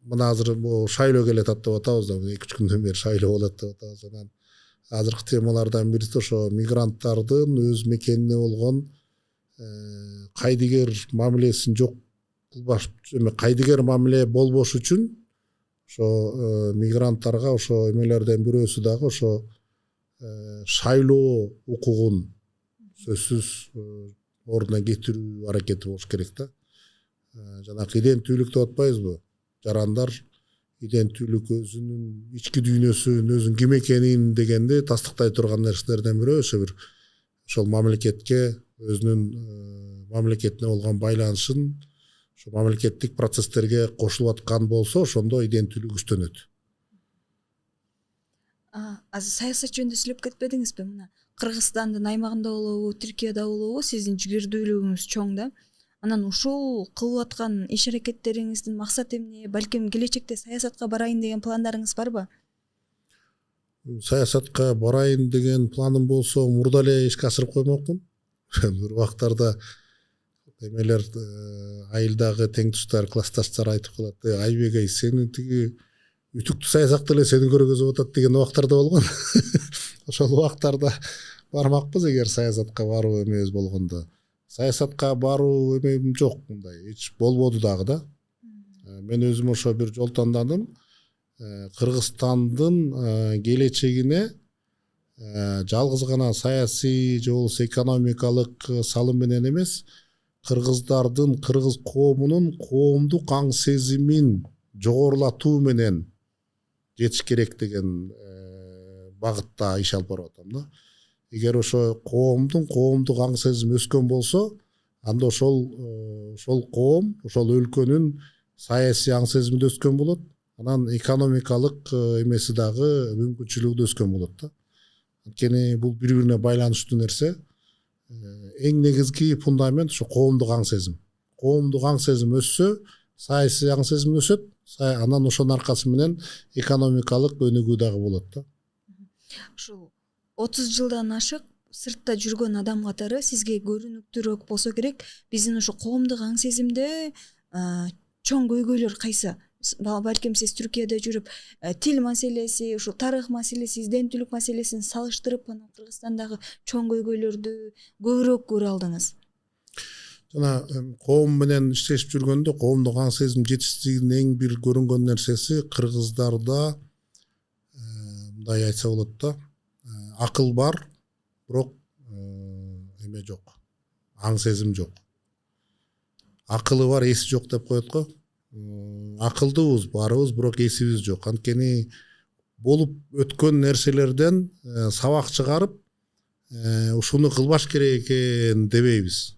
мына азыр шайлоо келе атат деп атабыз да. 2-3 күндөн бери шайлоо болот деп атабыз. Анан азыркы темалардан бириси ошо мигранттардын өз мекенине болгон кайдыгер мамилесин жок кылбаш, кайдыгер мамиле болбош үчүн ошо мигранттарга ошо эмелерден бирөөсү дагы ошо шайлоо укугун сөзсүз ордуна кетирүү аракети болуш керек да. Жанагы иденттүүлүк деп атпайбызбы? Жарандар иденттүүлүк өзүнүн ички дүйнөсүн, өзүнүн ким экенин дегенди тастыктай турган нерселерден бирөө ошо бир ошол мамлекетке өзүнүн мамлекетине болгон байланышын ошо мамлекеттик процесстерге кошулуп аткан болсо ошондо иденттүүлүк күчтөнөт. Азыр саясат жөнүндө сүйлөп кетпедиңизби? Мына Кыргызстандын аймагында болобу, Түркияда болобу сиздин жигердүүлүгүңүз чоң да. Анан ушул кылып аткан иш аракеттериңиздин максаты эмне? Балким келечекте саясатка барайын деген пландарыңыз барбы? Саясатка барайын деген планым болсо мурда эле ишке ашырып коймокмун. Бир убактарда эмелер айылдагы тең туштар, классташтар айтып калат: "Айбек ай, сени тиги үтүктүү саясатта эле сени көргөзүп атат" деген убактарда болгон. Ошол убактарда бармакпыз эгер саясатка баруу эмебиз болгондо. Саясатка баруу эмем жок, мындай эч болбоду дагы да. Мен өзүм ошо бир жол тандадым. Кыргызстандын келечегине жалгыз гана саясий же болбосо экономикалык салым менен эмес, кыргыздардын, кыргыз коомунун коомдук аң сезимин жогорулатуу менен жетиш керек деген багытта иш алып барып атам да. Эгер ошо коомдук аң сезим өскөн болсо, анда ошол коом, ошол өлкөнүн саясий аң сезими да өскөн болот. Анан экономикалык эмеси дагы мүмкүнчүлүгү да өскөн болот да. Анткени бул бири-бирине байланыштуу нерсе. Эң негизги фундамент ошо коомдук аң сезим. Коомдук аң сезим өссө, саясий аң сезим өсөт. Анан ошонун аркасы менен экономикалык өнүгүү дагы болот да. Ушул 30 жылдан ашык сыртта жүргөн адам катары сизге көрүнүктүүрөөк болсо керек. Биздин ошо коомдук аң сезимде чоң көйгөйлөр кайсы? Балким сиз Түркияда жүрүп, тил маселеси, ушул тарых маселеси, иденттүүлүк маселесин салыштырып, анан Кыргызстандагы чоң көйгөйлөрдү көбүрөөк көрө алдыңыз. Жана коом менен иштешип жүргөндө коомдук аң сезим жетишсиздигинин эң бир көрүнгөн нерсеси кыргыздарда мындай айтса болот да. Акыл бар, бирок эме жок. Аң сезим жок. Акылы бар, эси жок деп коет го. Акылдуубуз баарыбыз, бирок эсибиз жок. Анткени болуп өткөн нерселерден сабак чыгарып, ушуну кылбаш керек экен дебейбиз.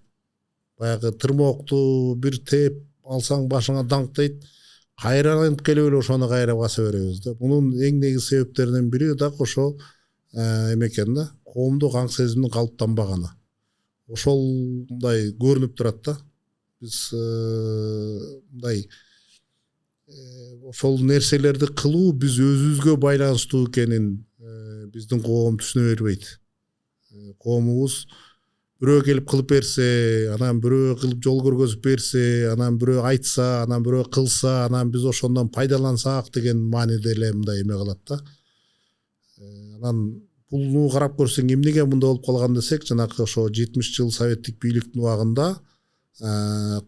Баягы тырмокту бир теп алсаң башыңа даңк дейт. Кайраланып келип эле ошону кайра баса беребиз да. Мунун эң негизги себептеринин бири дагы ошол эме экен да. Коомдук аң сезимдин калыптанбаганы. Ошол мындай көрүнүп турат да. Биз мындай ошол нерселерди кылуу биз өзүбүзгө байланыштуу экенин биздин коом түшүнө бербейт. Коомубуз бирөө келип кылып берсе, анан бирөө кылып жол көргөзүп берсе, анан бирөө айтса, анан бирөө кылса, анан биз ошондон пайдалансак деген мааниде эле мындай эме кылат да. Анан буну карап көрсөң эмнеге мындай болуп калган десек, жанагы ошо 70 жыл советтик бийликтин убагында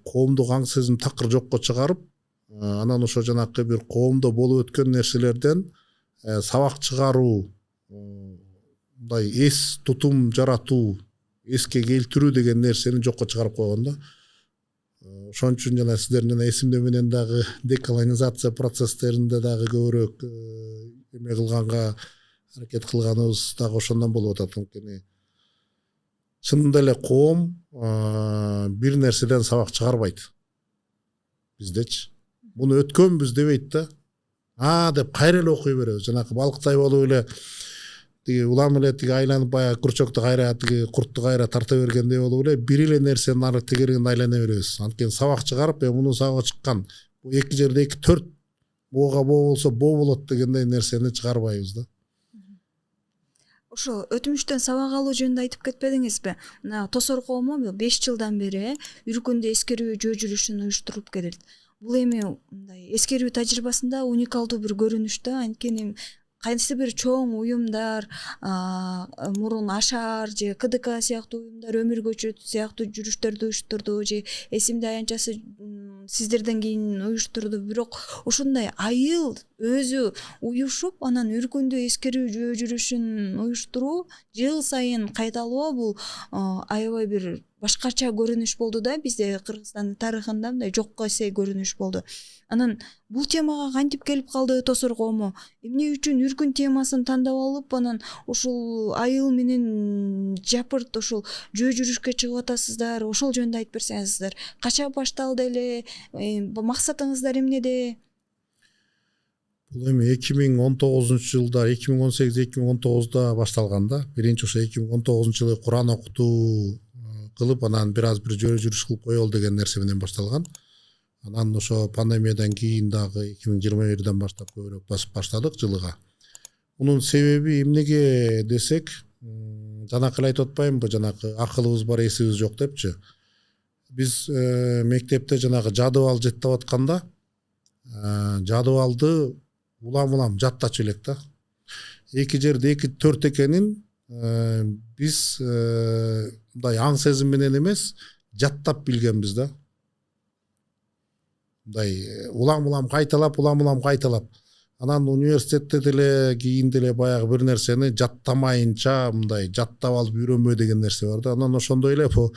коомдук аң сезим такыр жокко чыгарып, анан ошо жанагы бир коомдо болуп өткөн нерселерден сабак чыгаруу, мындай эс тутум жаратуу, эске келтирүү деген нерсени жокко чыгарып койгон да. Ошон үчүн жана сиздердин жана эсимде менен дагы деколонизация процесстеринде дагы көбүрөөк эме кылганга аракет кылганыбыз дагы ошондон болуп атат. Анткени чынында эле коом бир нерседен сабак чыгарбайт. Биздечи муну өткөнбүз дебейт да. Деп кайра эле окуй беребиз. Жанагы балыктай болуп эле тиги улам эле тиги айланып баягы курчокту кайра тиги куртту кайра тарта бергендей болуп эле бир эле нерсенин ары тегерегинде айлана беребиз. Анткени сабак чыгарып мунун сабагы чыккан. Бул эки жерде 2-4 боога боо болсо боо болот дегендей нерсени чыгарбайбыз да. Ошо өтмүштөн сабак алуу жөнүндө айтып кетпедиңизби? Мына Тосор коому 5 жылдан бери Үркүндө эскерүү жөө жүрүшүн уюштуруп келет. Бул эми мындай эскерүү тажрыйбасында уникалдуу бир көрүнүш да. Анткени кайсы бир чоң уюмдар, мурун Ашар же КДК сыяктуу уюмдар өмүр көчөт сыяктуу жүрүштөрдү уюштурду же эсимде аянтчасы сиздерден кийин уюштурду. Бирок ушундай айыл өзү уюшуп анан Үркүндө эскерүү жөө жүрүшүн уюштуруу жыл сайын кайталоо бул аябай бир башкача көрүнүш болду да. Бизде Кыргызстандын тарыхында мындай жокко эсе көрүнүш болду. Анан бул темага кантип келип калды Тосор коому? Эмне үчүн Үркүн темасын тандап алып, анан ушул айыл менен жапырт ушул жөө жүрүшкө чыгып атасыздар? Ошол жөнүндө айтып берсеңиздер. Кача башталды эле? Максатыңыздар эмнеде? Бул эми 2019-жылда, 2018-2019-да башталган да. Биринчи ошо 2019-жылы Куран окутуу кылып, анан бир аз бир жөө жүрүш кылып коелу деген нерсе менен башталган. Анан ошо пандемиядан кийин дагы 2021-ден баштап көбүрөөк басып баштадык жылыга. Мунун себеби эмнеге десек, жанакы эле айтып атпаймынбы, жанакы акылыбыз бар, эсибиз жок депчи. Биз мектепте жанагы жадыбал жаттап атканда, жадыбалды улам жаттачу элек да. Эки жерде 2-4 экенин биз мындай аң сезим менен эмес, жаттап билгенбиз да. Мындай улам кайталап. Анан университетте деле кийин деле баягы бир нерсени жаттамайынча мындай жаттап алып үйрөнбө деген нерсе бар да. Анан ошондой эле бу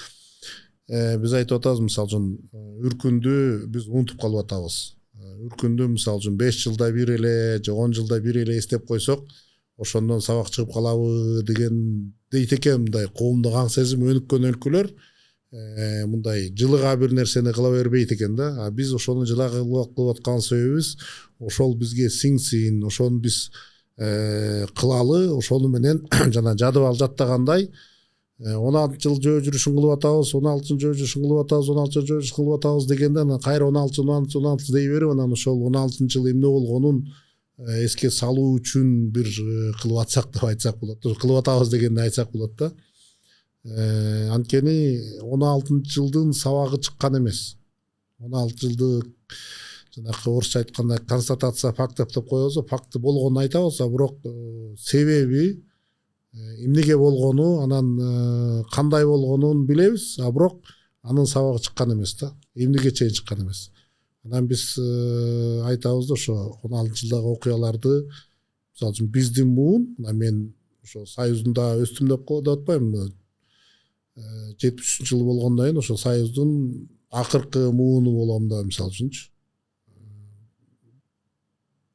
биз айтып атабыз, мисалы үчүн Үркүндү биз унутуп калып атабыз. Үркүндү мисалы үчүн 5 жылда бир эле же 10 жылда бир эле эстеп койсок, ошондон сабак чыгып калабы деген дейт экен. Мындай коомдук аң сезим өнүккөн өлкөлөр мындай жылыга бир нерсени кыла бербейт экен да. Биз ошону жылага кылып аткан себебибиз ошол бизге сиңсин, ошону биз кылалы, ошону менен жана жадыбал жаттагандай 16 жыл жөө жүрүшүн кылып атабыз, 16 жөө жүрүшүн кылып атабыз, 16 жөө жүрүшүн кылып атабыз дегенде анан кайра 16 дей берип, анан ошол 16 жылы эмне болгонун эске салуу үчүн бир кылып атсак деп айтсак болот. Кылып атабыз дегенди айтсак болот да. Анткени 16 жылдын сабагы чыккан эмес. 16 жылды жанакы орусча айтканда констатация фактов деп коебуз, факты болгонун айтабыз, бирок себеби эмнеге болгону, анан кандай болгонун билебиз, бирок анын сабагы чыккан эмес да. Эмнеге чейин чыккан эмес. Анан биз айтабыз да, ошо 16 жылдагы окуяларды, мисалы үчүн биздин муун, мен ошо Союздунда өстүм деп атпаймынбы, 73-жылы болгондон кийин ошо Союздун акыркы мууну болом да, мисалы үчүнчү.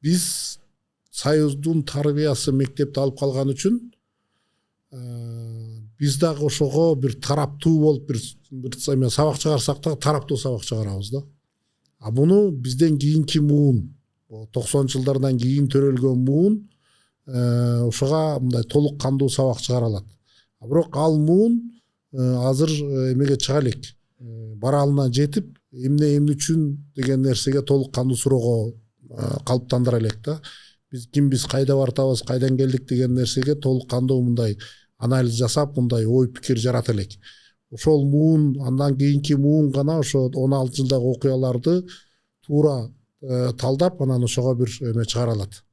Биз Союздун тарбиясы мектепти алып калган үчүн биз дагы ошого бир тараптуу болуп бир сабак чыгарсак да тараптуу сабак чыгарабыз да. Буну бизден кийинки муун, 90-жылдардан кийин төрөлгөн муун ошого мындай толук кандуу сабак чыгара алат. Бирок ал муун азыр эмеге чыга элек, баралына жетип, эмне үчүн деген нерсеге толук кандуу суроого калыптандыра элек да. Биз кимбиз, кайда бартабыз, кайдан келдик деген нерсеге толук кандуу мындай анализ жасап, мындай ой пикир жарата элек. Ошол муун, андан кийинки муун гана ошо 16 жылдагы окуяларды туура талдап, анан ошого бир эме чыгара алат.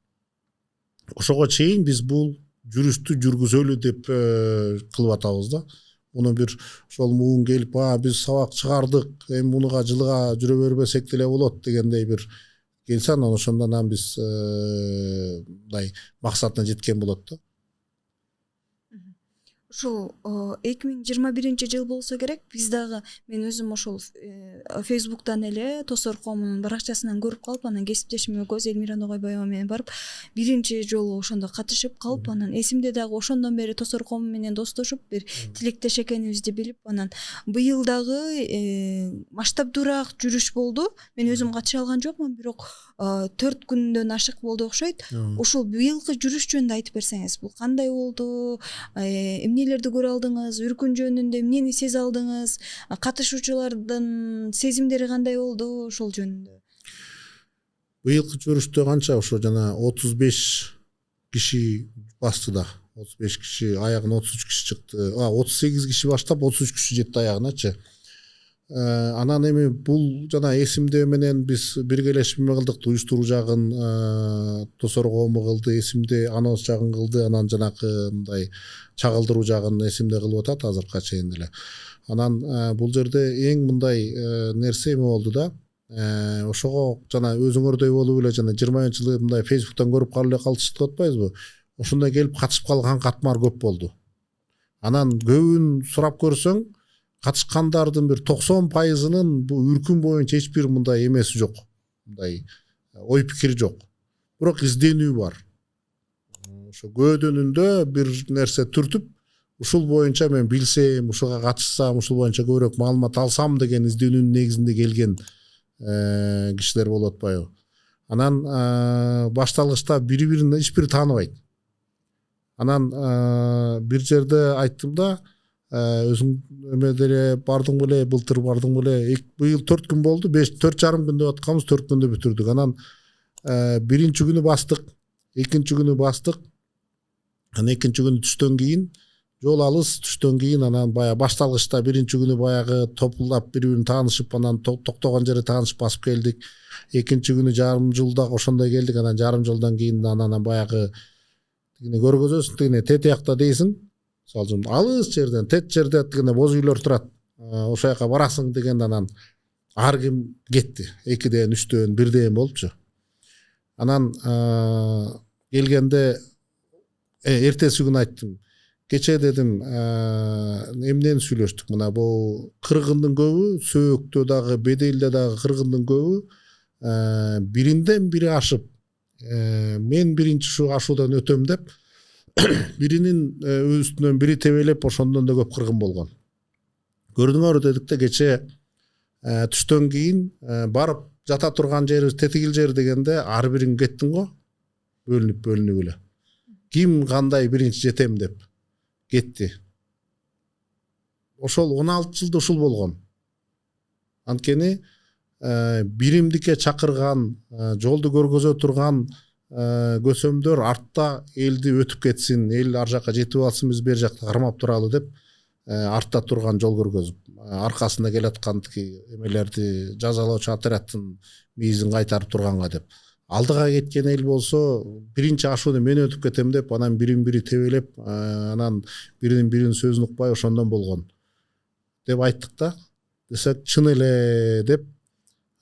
Ошого чейин биз бул жүрүштү жүргүзөлү деп кылып атабыз да. Муну бир ошол муун келип, биз сабак чыгардык, эми мунуга жылыга жүрө бербесек деле болот дегендей бир келсе, анан ошондон биз мындай максатына жеткен болот да. ушул 2021 жыл болсо керек. Биз дагы мен өзүм ошол Facebook'тан эле Тосор коомунун баракчасынан көрүп калып, анан кесиптешим экөөбүз Элмира Ногойбаева менен барып биринчи жолу ошондо катышып калып, анан эсимде дагы ошондон бери Тосор коому менен достошуп, бир тилектеш экенибизди билип, анан быйыл дагы масштабдуураак жүрүш болду. Мен өзүм катыша алган жокмун, бирок 4 күндөн ашык болду окшойт. Ушул быйылкы жүрүш жөнүндө айтып берсеңиз, бул кандай болду? Эмнелерди көрө алдыңыз? Үркүн жөнүндө эмнени сезе алдыңыз? Катышуучулардын сезимдери кандай болду? Ошол жөнүндө. Быйылкы жүрүштө канча ошо жана 35 киши басты да. 35 киши, аягына 33 киши чыкты. 38 киши баштап 33 киши жетти аягыначы. Анан эми бул жана эсимде менен биз биргелешме кылдык, уюштуруу жагын Тосор коому кылды, эсимде анонс жагын кылды, анан жанакы мындай чагылдыруу жагын эсимде кылып атат азыркыга чейин деле. Анан бул жерде эң мындай нерсе эме болду да. Ошого жана өзүңөрдөй болуп эле жана 20-жылы мындай Facebook'тан көрүп калышты деп атпайбызбы? Ошондой келип катышып калган катмар көп болду. Анан көбүн сурап көрсөң, катышкандардын бир 90%-нын бул үркүн боюнча эч бир мындай эмеси жок. Мындай ой пикири жок. Бирок изденүү бар. Ошо көөдөнүндө бир нерсе түртүп, ушул боюнча мен билсем, ушуга катышсам, ушул боюнча көбүрөөк маалымат алсам деген изденүүнүн негизинде келген кишилер болуп атпайбы. Анан башталгычта бири-бирин эч бири тааныбайт. Анан бир жерде айттым да, өзүң эмеделе бардың беле, былтыр бардың беле, быйыл 4 күн болду, 4,5 күн деп атканбыз, 4 күндө бүтүрдүк. Анан биринчи күнү бастык, экинчи күнү бастык. Анан экинчи күнү түштөн кийин жол алыс, түштөн кийин анан баягы башталгычта биринчи күнү баягы топулдап бири-бирин таанышып, анан токтогон жерде таанышып басып келдик. Экинчи күнү жарым жылда ошондой келдик, анан жарым жылдан кийин анан баягы көргөзөсүң, тигине тет якта дейсиң. Мисалы үчүн алыс жерден, тет жерде тигине боз үйлөр турат. Ошол жака барасың дегенде анан ар ким кетти. 2ден, 3дөн, 1ден болупчу. Анан келгенде эртеси күнү айттым. Кече дедим, эмнени сүйлөштүк? Мына бул кыргындын көбү, сөөктө дагы, беделде дагы кыргындын көбү биринден бири ашып, мен биринчи ушу ашуудан өтөм деп, биринин үстүнөн бири тебелеп, ошондон да көп кыргын болгон. Көрдүңөр дедик да, кече түштөн кийин барып жата турган жери тетигил жер дегенде ар бириң кеттиң го, бөлүнүп эле. Ким кандай биринчи жетем деп кетти. Ошол 16 жылда ушул болгон. Анткени биримдикке чакырган, жолду көргөзө турган көсөмдөр артта элди өтүп кетсин, эл ар жака жетип алсын, биз бер жакта кармап туралы деп артта турган жол көргөзүп, аркасында келаткан эмелерди жазалоочу отрядтын мийизин кайтарып турганга деп. Алдыга кеткен эл болсо биринчи ашууну мен өтүп кетем деп, анан бирин-бири тебелеп, анан биринин сөзүн укпай ошондон болгон деп айттык да. Десек чын эле деп,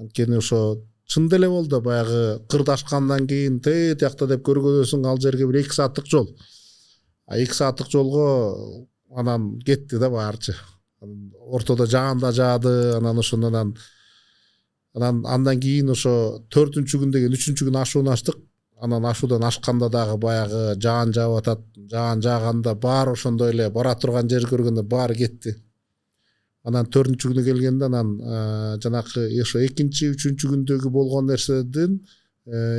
анткени ошо чын деле болду. Баягы кырдашкандан кийин тет якта деп көргөзөсүң, ал жерге бир 2 сааттык жол. 2 сааттык жолго анан кетти да баарчы. Ортодо жаанда жаады, анан ошондон андан кийин ошо 4-чү күн деген 3-чү күн ашууну ачтык. Анан ашуудан ашканда дагы баягы жаан жаап атат. Жаан жааганда баары ошондой эле бара турган жер көргөндө баары кетти. Анан 4-чү күнү келгенде анан жанакы ошо 2-чү, 3-чү күндөгү болгон нерседин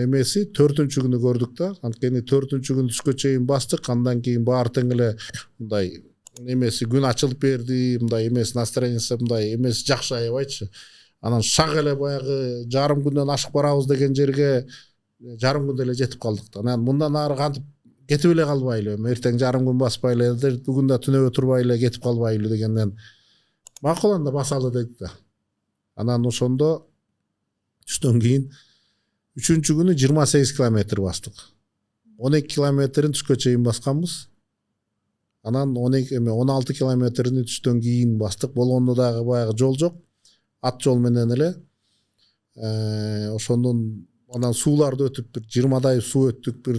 эмеси 4-чү күнү көрдүк да. Анткени 4-чү күнү түшкө чейин бастык, андан кийин баары тең эле мындай эмеси күн ачылып берди, мындай эмеси настроениясы мындай эмеси жакшы аябайчы. Анан шак эле баягы жарым күндөн ашык барабыз деген жерге жарым күндө эле жетип калдык да. Анан мындан ары кантип кетип эле калбайлы, эртең жарым күн баспайлы, бүгүн да түнөбө турбай эле кетип калбайлы дегенден макул анда басалы дедик да. Анан ошондо түштөн кийин 3-чү күнү 28 километр бастык. 12 километрин түшкө чейин басканбыз. Анан 16 километрини түштөн кийин бастык. Болгондо дагы баягы жол жок. Ат жол менен эле ошондун анан сууларды өтүп бир 20дай суу өттүк, бир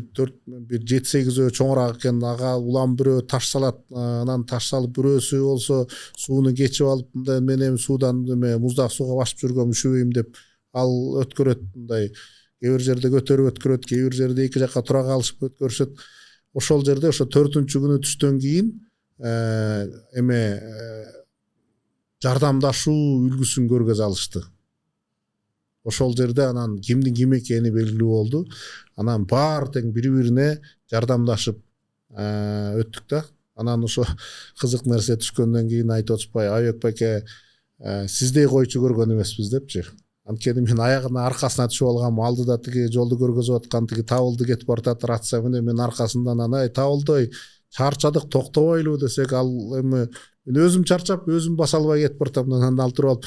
7-8 чоңураак экен, ага улам бирөө таш салат, анан таш салып бирөөсү болсо сууну кечип алып, мындай мен эми суудан муздак сууга башып жүргөм, üşүбөйм деп ал өткөрөт, мындай кээ бир жерде көтөрүп өткөрөт, кээ бир жерде эки жакка тура калышып өткөрүшөт. Ошол жерде ошо 4-күнү түштөн кийин эме жардамдашуу үлгүсүн көргөзө алышты. Ошол жерде анан кимдин ким экени белгилүү болду. Анан баары тең бири-бирине жардамдашып өттүк да. Анан ошо кызык нерсе түшкөндөн кийин айтып атышпай, Айбек байке, сиздей койчу көргөн эмеспиз депчи. Анткени мен аягына аркасына түшүп алгам, алдыда тиги жолду көргөзүп аткан тиги табылды кетип баратат рация менен, мен аркасынан ай табылды, чарчадык, токтобойлу десек, ал эми мен өзүм чарчап, өзүм баса албай кетип баратам. Анан ал туруп алып,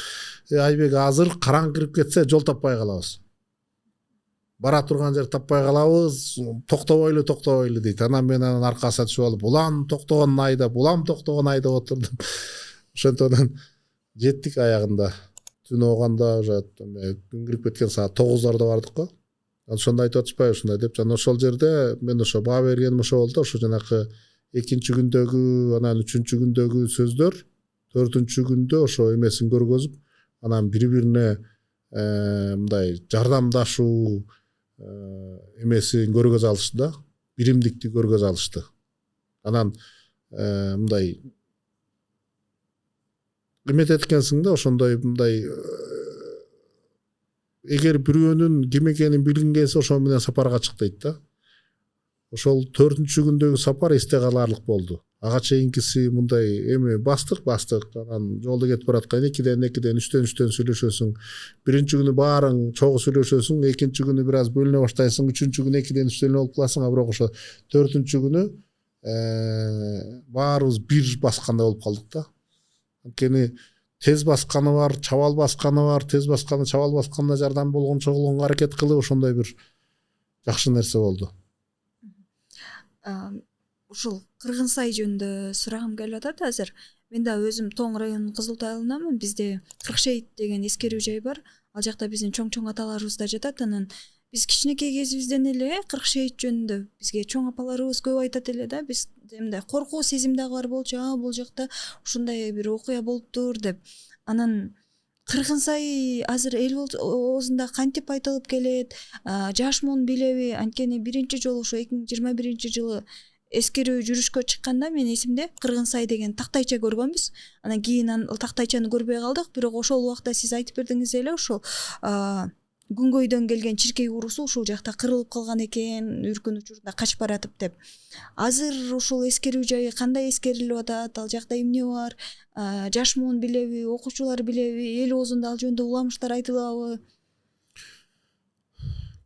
Айбек, азыр караң кирип кетсе жол таппай калабыз. Бара турган жер таппай калабыз, токтобойлу дейт. Анан мен аркасына түшүп алып, улам токтогон айдап отурдум. Ошентодон жеттик аягында. Түн ооганда уже күн кирип кеткен саат 9-дарда бардык го. Ошондо айтып атышпайбы ушундай деп. Жана ошол жерде мен ошо баа бергеним ошо болду. Ошо жанакы 2-күндөгү, анан 3-күндөгү сөздөр, 4-күндө ошо эмесин көргөзүп, анан бири-бирине мындай жардамдашуу эмесин көргөзө алышты да, биримдикти көргөзө алышты. Анан мындай эметет экенсиң да, ошондой мындай эгер бирөөнүн ким экенин билгиң келсе, ошо менен сапарга чык дейт да. Ошол 4-күндөгү сапар эсте каларлык болду. Ага чейинкиси мындай эми бастык, анан жолдо кетип бараткан 2-ден 3-төн сүйлөшөсүң. Биринчи күнү баарың чогуу сүйлөшөсүң, экинчи күнү бир аз бөлүнө баштайсың, үчүнчү күнү 2-ден 3 болуп каласың, а бирок ошо 4-күнү баарыбыз бир баскандай болуп калдык да. Анткени тез басканы бар, чабал басканы бар, тез басканы, чабал басканына жардам болгонго аракет кылып, ошондой бир жакшы нерсе болду. Ушул Кыргынсай жөнүндө сурагым келип атат азыр. Мен да өзүм Тоң районунун Кызылтай айылынанмын. Бизде Кыркшейит деген эскерүү жай бар. Ал жакта биздин чоң аталарыбыз да жатат. Анан биз кичинекей кезибизден эле Кыркшейит жөнүндө бизге чоң апаларыбыз көп айтат эле да. Биз мындай коркуу сезим дагы бар болчу. Бул жакта ушундай бир окуя болуптур деп. Анан Кыргынсай азыр эл оозунда кантип айтылып келет? Жаш муун билеби? Анткени биринчи жолу ошо 2021-жылы эскерүү жүрүшкө чыкканда мен эсимде Кыргынсай деген тактайча көргөнбүз. Анан кийин ал тактайчаны көрбөй калдык, бирок ошол убакта сиз айтып бердиңиз эле, ошол Күнгөйдөн келген чиркей уруусу ушул жакта кырылып калган экен, үркүн учурунда качып баратып деп. Азыр ушул эскерүү жайы кандай эскерилип атат? Ал жакта эмне бар? Жаш муун билеби, окуучулар билеби, эл оозунда ал жөнүндө уламыштар айтылабы?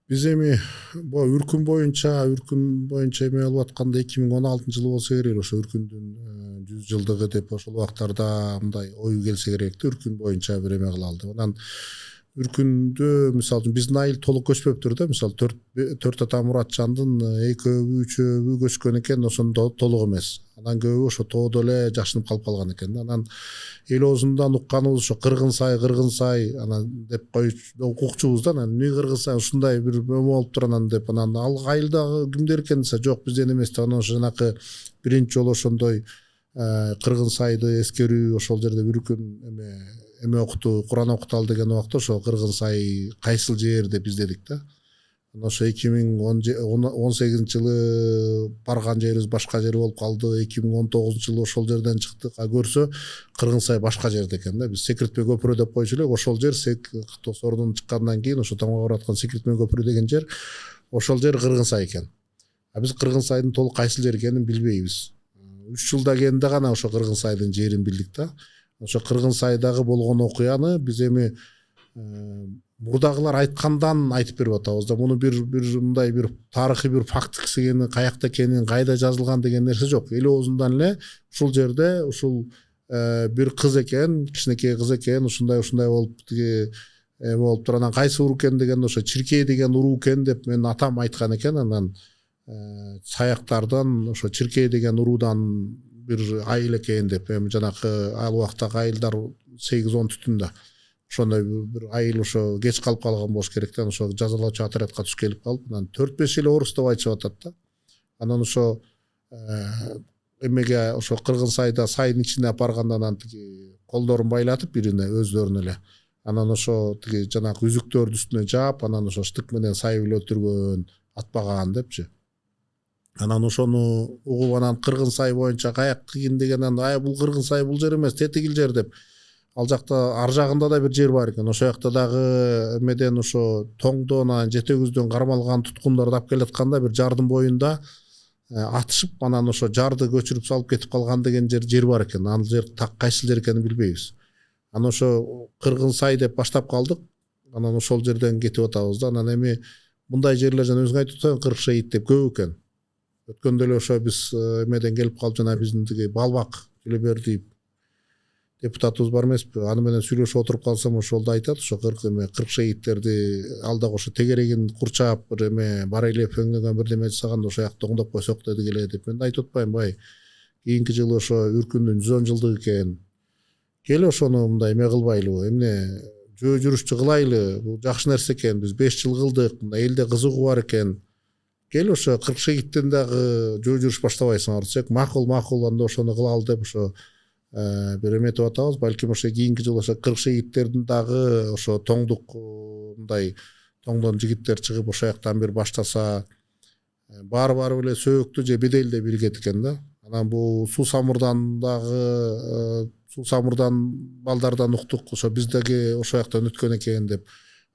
Биз эми үркүн боюнча эме болуп атканда 2016-жылы болсо керек, ошо үркүндүн 100 жылдыгы деп ошол убактарда мындай ою келсе керекти, үркүн боюнча бир эме кылалды. Анан үркүндө мисалы биздин айыл толук көчпөптүр да, мисалы 4 ата Муратжандын 2-3 көчкөн экен, ошондо толук эмес. Анан көбү ошо тоодо эле жашынып калып калган экен. Анан эл оозундан укканыбыз ошо Кыргынсай анан деп укчубуз да, анан эмне Кыргынсай ушундай бир эме болуптур анан деп, анан ал айылдагы кимдер экен десе, жок бизден эмес деп, анан ошо жанакы биринчи жолу ошондой Кыргынсайды эскерүү, ошол жерде үркүн эме окутуу, Куран окуталы деген убакта ошо Кыргынсай кайсыл жер деп издедик да. Анан ошо 2018-жылы барган жерибиз башка жер болуп калды. 2019-жылы ошол жерден чыктык. Көрсө Кыргынсай башка жерде экен да. Биз Секиртпе көпүрө деп койчу элек. Ошол жер Тосордон чыккандан кийин ошо Томго бараткан Секиртпе көпүрө деген жер, ошол жер Кыргынсай экен. Биз Кыргынсайдын толук кайсыл жер экенин билбейбиз. 3 жылда кийинде гана ошо Кыргынсайдын жерин билдик да. Ошо Кыргынсайдагы болгон окуяны биз эми мурдагылар айткандан айтып берип атабыз да. Муну бир мындай бир тарыхый бир факт экенин, каякта экенин, кайда жазылган деген нерсе жок. Эл оозундан эле ушул жерде ушул бир кыз экен, кичинекей кыз экен, ушундай болуп тиги болуптур. Анан кайсы уруу экен дегенде ошо Чиркей деген уруу экен деп мен атам айткан экен. Анан саяктардан ошо Чиркей деген уруудан бир айыл экен деп, эми жанакы ал убактагы айылдар 8-10 түтүндө. ошондой бир айыл ошо кеч калып калган болуш керек да, ошо жазалоочу отрядка түшүп келип калып, анан 4-5 эле орус деп айтышып атат да. Анан ошо эмеге ошо кыргын сайда сайдын ичине алып барганда анан тиги колдорун байлатып бирине өздөрүнө эле. Анан ошо тиги жанагы үзүктөрдүн үстүнө жаап, анан ошо штык менен сайып өлтүргөн, атпаган депчи. Анан ошону угуп анан кыргын сай боюнча каяк кийин деген анан бул кыргын сай бул жер эмес, тетигил жер деп. Ал жакта ар жагында да бир жер бар экен. Ошо жакта дагы эмеден ошо тоңдон анан жетегүздөн кармалган туткундарды алып келатканда бир жардын боюнда атышып, анан ошо жарды көчүрүп салып кетип калган деген жер бар экен. Ал жер так кайсы жер экенин билбейбиз. Анан ошо кыргын сай деп баштап калдык. Анан ошол жерден кетип атабыз да. Анан эми мындай жерлер жана өзүң айтып атасың 40 шейит деп көп экен. Өткөндө эле ошо биз эмеден келип калып жана биздин тиги Балбак Келебердиев депутатыбыз бар эмеспи? Аны менен сүйлөшүп отуруп калсам ошол да айтат, ошо 40 шейиттерди ал дагы ошо тегерегин курчап бир эме бар эле өңдөгөн бирдеме жасаганда ошо жакта оңдоп койсок деди келе деп. Мен да айтып атпаймынбы, бай. Кийинки жылы ошо Үркүндүн 110 жылдыгы экен. Кел ошону мындай эме кылбайлыбы, эмне жөө жүрүшчү кылайлы. Бул жакшы нерсе экен. Биз 5 жыл кылдык. Мындай элде кызыгуу бар экен. Кел ошо 40 шейиттен дагы жөө жүрүш баштабайсыңар десек, макул, анда ошону кылалы деп ошо бир эметип атабыз. Балким ошо кийинки жылы ошо 40 шейиттердин дагы ошо тоңдук мындай тоңдон жигиттер чыгып ошо жактан бир баштаса, баары эле Сөөктү же Беделде биригет экен да. Анан бул Суу Самырдан балдардан уктук, ошо биздеги ошо жактан өткөн экен деп.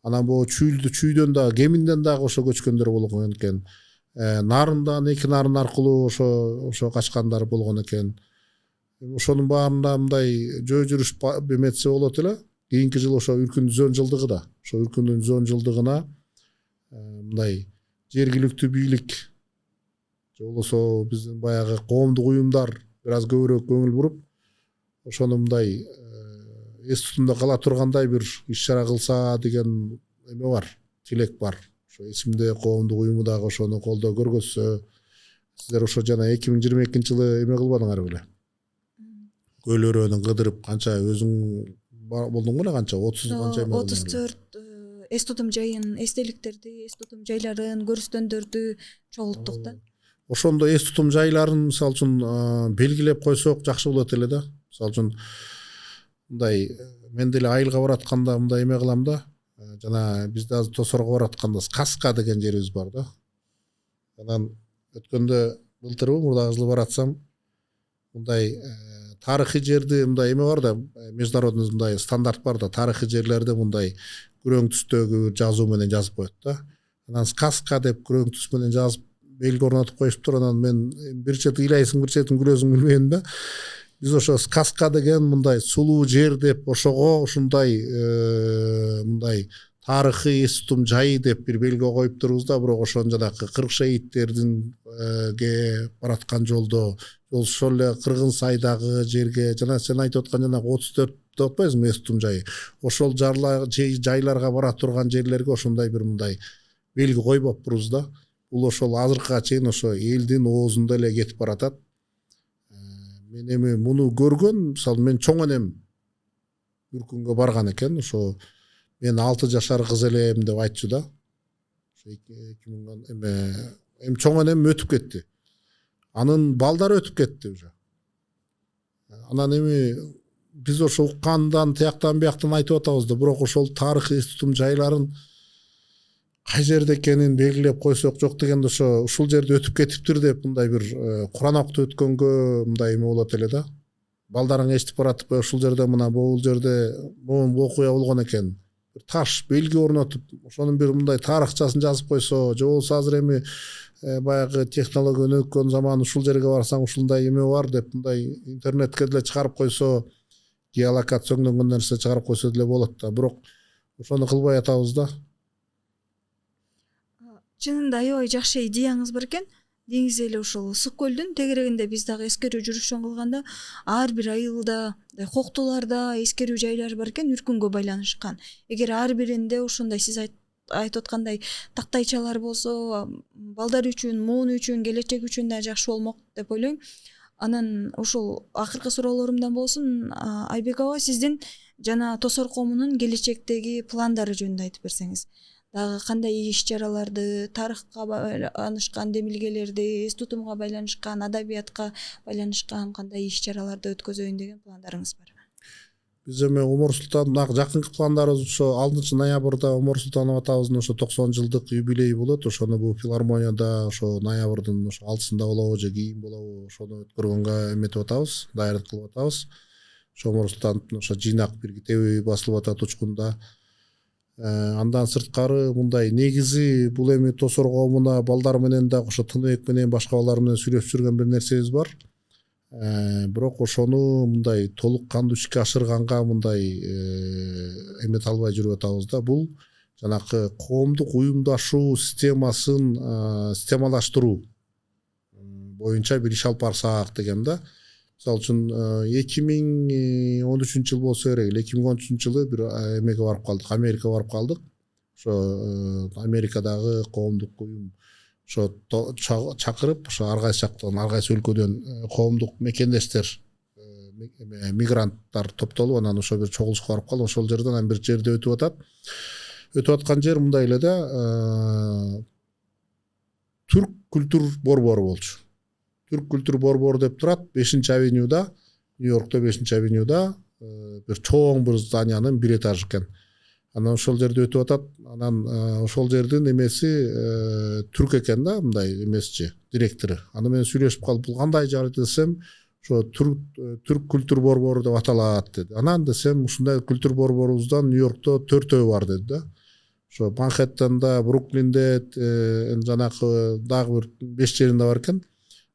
Анан бул Чүйдөн дагы, Кеминден дагы ошо көчкөндөр болгон экен. Нарындан, эки нарын аркылуу ошо качкандар болгон экен. Ошонун баарында мындай жөө жүрүш эметсе болот эле. Кийинки жыл ошо Үркүндүн 110 жылдыгы да. Ошо Үркүндүн 110 жылдыгына мындай жергиликтүү бийлик же болбосо биздин баягы коомдук уюмдар бир аз көбүрөөк көңүл буруп, ошону мындай эс тутумда кала тургандай бир иш чара кылса деген эме бар, тилек бар. Ошо эсимде коомдук уюму дагы ошону колдоо көргөзсө, сиздер ошо жана 2022 жылы эме кылбадыңар беле? Көл өрөөнүн кыдырып канча өзүң болдуң беле, канча 30 канча эме 34 эс тутум жайын, эстеликтерди, эс тутум жайларын, көрүстөндөрдү чогулттук да. Ошондо эс тутум жайларын мисалы үчүн белгилеп койсок жакшы болот эле да. Мисалы үчүн мындай мен деле айылга баратканда мындай эме кылам да. Жана бизде азыр Тосорго баратканда Сказка деген жерибиз бар да. Анан өткөндө былтырбы мурдагы жылы баратсам мындай тарыхый жерди мындай эме бар да, международный мындай стандарт бар да, тарыхый жерлерди мындай күрөң түстөгү жазуу менен жазып коет да. Анан Сказка деп күрөң түс менен жазып белги орнотуп коюшуптур. Анан мен бир чети ыйлайсың, бир чети күлөсүң билбейм да. Биз ошо Сказка деген мындай сулуу жер деп ошого ушундай мындай тарыхый эс тутум жайы деп бир белги коюп турбуз да, бирок ошонун жанагы 40 шейиттердин бараткан жолдо ошол эле кыргын сайдагы жерге жана сен айтып аткан жанагы 34 деп атпайсыңбы эс тутум жайы, ошол жайларга бара турган жерлерге ошондой бир мындай белги койбоптурбуз да. Бул ошол азыркыга чейин ошо элдин оозунда эле кетип баратат. Мен эми муну көргөн, мисалы мен чоң энем Үркүнгө барган экен, ошо мен 6 жашар кыз элем деп айтчу да. Ошо 2000 эми чоң энем өтүп кетти. Анын балдары өтүп кетти уже. Анан эми биз ошо уккандан тияктан бияктан айтып атабыз да, бирок ошол тарыхый эс тутум жайларын кай жерде экенин белгилеп койсок, жок дегенде ошо ушул жерде өтүп кетиптир деп мындай бир Куран окутуп өткөнгө мындай эме болот эле да. Балдарың эстип баратып, ушул жерде мына бул жерде могу окуя болгон экен. Бир таш белги орнотуп, ошонун бир мындай тарыхчасын жазып койсо, же болбосо азыр эми баягы технология өнүккөн заман ушул жерге барсаң ушундай эме бар деп мындай интернетке деле чыгарып койсо, геолокацияланган нерсе чыгарып койсо деле болот да. Бирок ошону кылбай атабыз да. Чынында аябай жакшы идеяңыз бар экен. Деңиз эле ушул Ысык көлдүн тегерегинде биз дагы эскерүү жүрүшүн кылганда ар бир айылда, Коктуларда эскерүү жайлар бар экен, Үркүнгө байланышкан. Эгер ар биринде ошондой сиз айтып аткандай тактайчалар болсо, балдар үчүн, муун үчүн, келечек үчүн да жакшы болмок деп ойлойм. Анан ушул акыркы суроолорумдан болсун, Айбек аба, сиздин жана Тосор коомунун келечектеги пландары жөнүндө айтып берсеңиз. Дагы кандай иш-чараларды, тарыхка байланышкан демилгелерди, эс тутумга байланышкан, адабиятка байланышкан кандай иш-чараларды өткөзөйүн деген пландарыңыз бар? Биз эми Омар Султан жакынкы пландарыбыз ошо 6 ноябрда Омар Султанов атабыздын ошо 90 жылдык юбилейи болот. Ошону бул филармонияда ошо ноябрдын ошо 6-сында болобу же кийин болобу, ошону өткөргөнгө эметип атабыз, даярдык кылып атабыз. Ошо Омар Султановдун ошо жыйнак бир китеби басылып атат Учкунда. Андан сырткары мындай негизи бул эми Тосор коомуна балдар менен да ошо Тыныбек менен башка балдар менен сүйлөшүп жүргөн бир нерсебиз бар. Бирок ошону мындай толук кандуу ишке ашырганга мындай эмете албай жүрүп атабыз да. Бул жанакы коомдук уюмдашуу системалаштыруу боюнча бир иш алып барсак деген да. Мисалы үчүн 2013 жыл болсо керек, 2013 жылы бир эмеге барып калдык, Америкага барып калдык. Ошо Америкадагы коомдук уюм ошо чакырып, ошо ар кайсы жактан, ар кайсы өлкөдөн коомдук мекендештер, мигранттар топтолуп, анан ошо бир чогулушка барып калдык. Ошол жерден анан бир жерде өтүп атат. Өтүп аткан жер мындай эле да, Түрк культур борбору болчу. Түрк культур борбору деп турат 5-авенюда, Нью-Йоркто 5-авенюда бир чоң бир зданиянын бир этаж экен. Анан ошол жерде өтүп атат. Анан ошол жердин эмеси түрк экен да, мындай эмесчи, директору. Аны менен сүйлөшүп калып, бул кандай жагат десем, ошо түрк культур борбору деп аталат деди. Анан десем, ушундай культур борборубуздан Нью-Йоркто 4 бар деди да. Ошо Манхэттенда, Бруклинде, жанакы дагы бир 5 жеринде бар экен.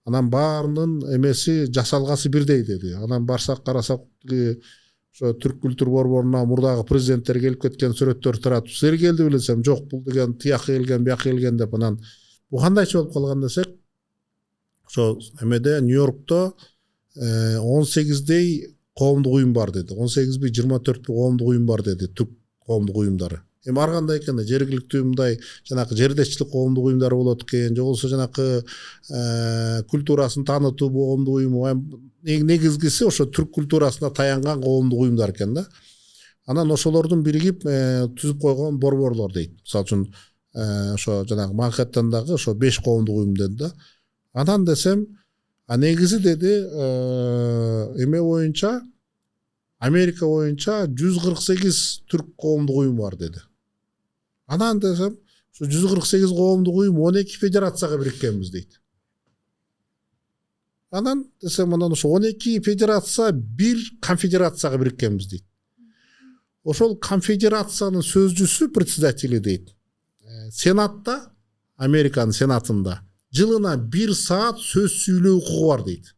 Анан баарынын эмеси жасалгасы бирдей деди. Анан барсак карасак, ошо түрк культур борборуна мурдагы президенттер келип кеткен сүрөттөр турат. Силер келди билесем, жок, бул деген тияка келген, бияка келген деп. Анан бул кандайча болуп калган десек, ошо эмеде Нью-Йоркто 18дей коомдук уюм бар деди. 18 24 коомдук уюм бар деди, түрк коомдук уюмдары. Эми ар кандай экен, жергиликтүү мындай жанакы жердешчилик коомдук уюмдары болот экен, же болбосо жанакы культурасын таанытуу коомдук уюму. Негизгиси ошо түрк культурасына таянган коомдук уюмдар экен да. Анан ошолордун биригип түзүп койгон борборлор дейт. Мисалы үчүн ошо жанагы Манхэттендагы ошо 5 коомдук уюм деди да. Анан десем, негизи деди, эме боюнча Америка боюнча 148 түрк коомдук уюм бар деди. Анан десем, ошо 148 коомдук уюм 12 федерацияга бириккенбиз дейт. Анан десем, анан ошо 12 федерация бир конфедерацияга бириккенбиз дейт. Ошол конфедерациянын сөзчүсү, председатели дейт. Сенатта, Американын сенатында жылына 1 саат сөз сүйлөө укугу бар дейт.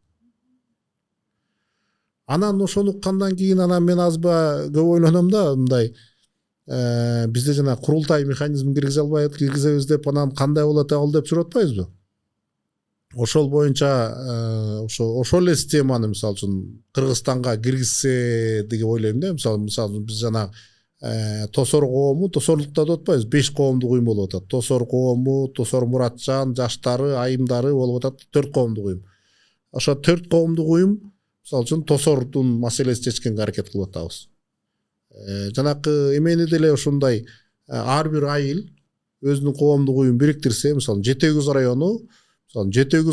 Анан ошону уккандан кийин анан мен азба көп ойлоном да, мындай бизде жана курултай механизмин киргизебиз деп, анан кандай болот ал деп сурап атпайбызбы? Ошол боюнча ошол эле системаны мисалы үчүн Кыргызстанга киргизсе деп ойлойм да. Мисалы биз жана Тосор коому, Тосорлукта деп атпайбыз, 5 коомдук уюм болуп атат. Тосор коому, Тосор Муратжан, жаштары, айымдары болуп атат, 4 коомдук уюм. Ошо 4 коомдук уюм мисалы үчүн Тосордун маселесин чечкенге аракет кылып атабыз. Жанакы эмени деле ушундай ар бир айыл өзүнүн коомдук уюм бириктирсе, мисалы Жети-Өгүз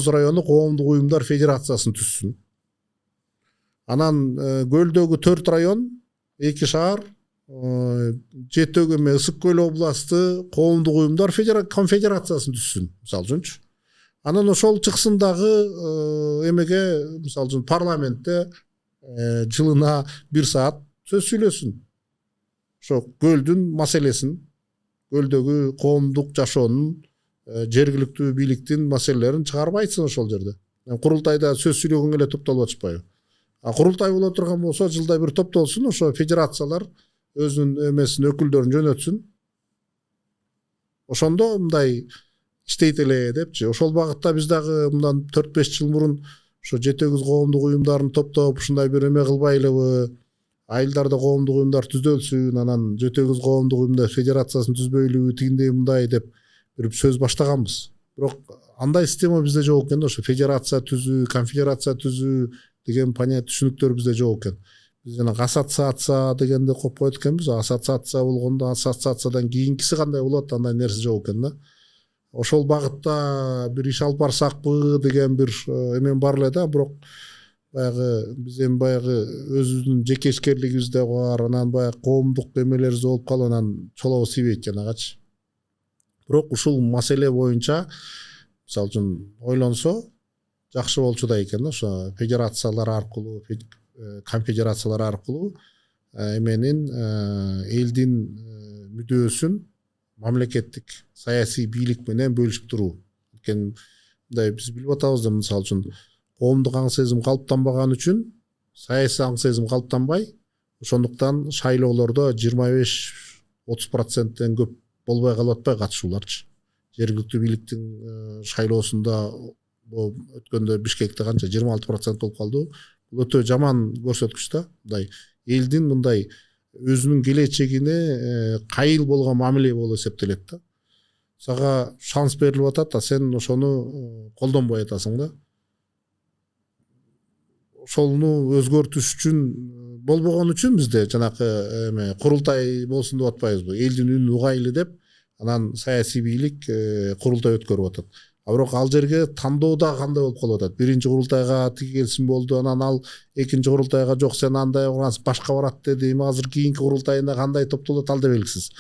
району коомдук уюмдар федерациясын түзсүн. Анан көлдөгү 4 район, 2 шаар, Жети-Өгүз эме Ысык көл областы коомдук уюмдар конфедерациясын түзсүн, мисалы үчүнчү. Анан ошол чыксын дагы эмеге, мисалы үчүн парламентте жылына 1 саат сөз сүйлөсүн. Ошо көлдүн маселесин, көлдөгү коомдук жашоонун, жергиликтүү бийликтин маселелерин чыгарып айтсын ошол жерде. Курултайда сөз сүйлөгөнгө эле топтолуп атышпайбы? Курултай боло турган болсо жылда бир топтолсун, ошо федерациялар өзүнүн эмесин, өкүлдөрүн жөнөтсүн. Ошондо мындай иштейт эле депчи. Ошол багытта биз дагы мындан 4-5 жыл мурун ошо Жети-Өгүз коомдук уюмдарын топтоп, ушундай бир эме кылбайлыбы? Айылдарда коомдук уюмдар түзөлсүн, анан Жети-Өгүз коомдук уюмдар федерациясын түзбөйлүбү, тигиндей мындай деп бир сөз баштаганбыз. Бирок андай система бизде жок экен да, ошо федерация түзүү, конфедерация түзүү деген понятие, түшүнүктөр бизде жок экен. биз жана ассоциация дегенди коюп койдук экенбиз. Ассоциация болгондо ассоциациядан кийинкиси кандай болот, андай нерсе жок экен да. Ошол багытта бир иш алып барсакпы деген бир эмен бар эле да, бирок баягы биз эми баягы өзүбүздүн жеке ишкерлигибиз да бар, анан баягы коомдук эмелерибиз болуп калып, анан чолобу тийбейт жанагачы. Бирок ушул маселе боюнча мисалы үчүн ойлонсо жакшы болчу да экен да, ошо федерациялар аркылуу, конфедерациялар аркылуу эменин элдин мүдөөсүн мамлекеттик саясий бийлик менен бөлүшүп туруу. Анткени мындай биз билип атабыз да, мисалы үчүн коомдук аң сезим калыптанбаган үчүн саясий аң сезим калыптанбай, ошондуктан шайлоолордо 25-30%ден көп болбой калып атпай катышууларчы. Жергиликтүү бийликтин шайлоосунда өткөндө Бишкекте канча 26% болуп калды. Бул өтө жаман көрсөткүч да. Мындай элдин мындай өзүнүн келечегине кайыл болгон мамиле болуп эсептелет да. Сага шанс берилип атат, а сен ошону колдонбой атасың да. Ошону өзгөртүш үчүн болбогон үчүн бизде жанакы эме курултай болсун деп атпайбызбы? Элдин үнүн угайлы деп, анан саясий бийлик курултай өткөрүп атат. А бирок ал жерге тандоо да кандай болуп калып атат? Биринчи курултайга тиги келсин болду, анан ал экинчи курултайга жок, сен андай кылгансың, башка барат деди. Эми азыр кийинки курултайында кандай топтолот, ал да белгисиз.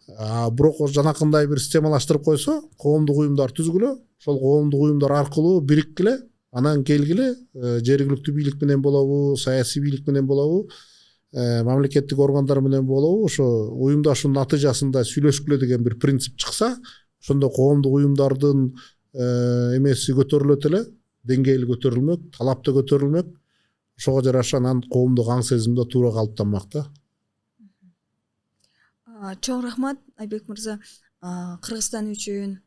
Бирок жанакындай бир системалаштырып койсо, коомдук уюмдар түзгүлө, ошол коомдук уюмдар аркылуу бириккиле, анан келгиле, жергиликтүү бийлик менен болобу, саясий бийлик менен болобу, мамлекеттик органдар менен болобу, ошо уюмдашуунун натыйжасында сүйлөшкүлө деген бир принцип чыкса, ошондо коомдук уюмдардын эмеси көтөрүлөт эле, деңгээли көтөрүлмөк, талап да көтөрүлмөк. Ошого жараша анан коомдук аң сезим да туура калыптанмак да. Чоң рахмат Айбек мырза, Кыргызстан үчүн,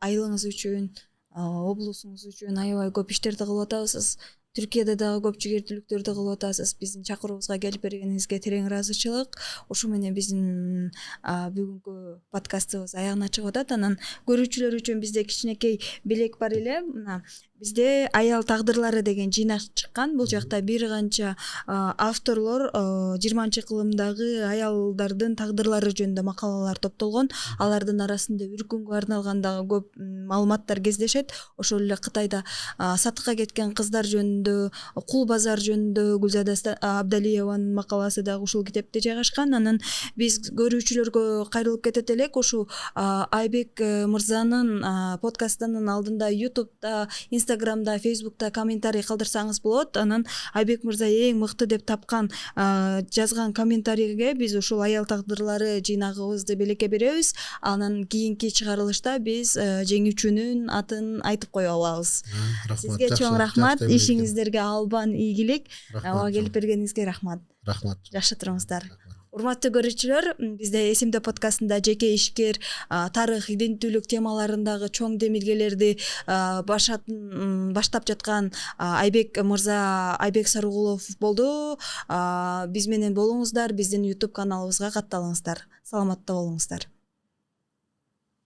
айылыңыз үчүн, облусуңуз үчүн аябай көп иштерди кылып атабыз. Түркияда дагы көп жигердүүлүктөрдү кылып атасыз. Биздин чакыруубузга келип бергениңизге терең ыраазычылык. Ушу менен биздин бүгүнкү подкастыбыз аягына чыгып атат. Анан көрүүчүлөр үчүн бизде кичинекей белек бар эле. Мына бизде аял тагдырлары деген жыйнак чыккан. Бул жакта бир канча авторлор 20-кылымдагы аялдардын тагдырлары жөнүндө макалалар топтолгон. Алардын арасында бир күнгө арналган дагы көп маалыматтар кездешет. Ошол эле Кытайда сатыкка кеткен кыздар жөнүндө, кул базар жөнүндө Гүлзада Абдалиеванын макаласы дагы ушул китепте жайгашкан. Анан биз көрүүчүлөргө кайрылып кетет элек. Ушу Айбек мырзанын подкастынын алдында YouTube'да, Instagram'да, Facebook'та комментарий калтырсаңыз болот. Анан Айбек мырза эң мыкты деп тапкан жазган комментарийге биз ушул аял тагдырлары жыйнагыбызды белекке беребиз. Анан кийинки чыгарылышта биз жеңүүчүнүн атын айтып кое алабыз. Сизге чоң рахмат. Ишиңиздерге албан ийгилик. Ага келип бергениңизге рахмат. Рахмат. Жакшы туруңуздар. Урматтуу көрүүчүлөр, бизде эсимде подкастында жеке ишкер, тарых, иденттүүлүк темаларындагы чоң демилгелерди баштап жаткан Айбек мырза, Айбек Сарыгулов болду. Биз менен болуңуздар, биздин YouTube каналыбызга катталыңыздар. Саламатта болуңуздар.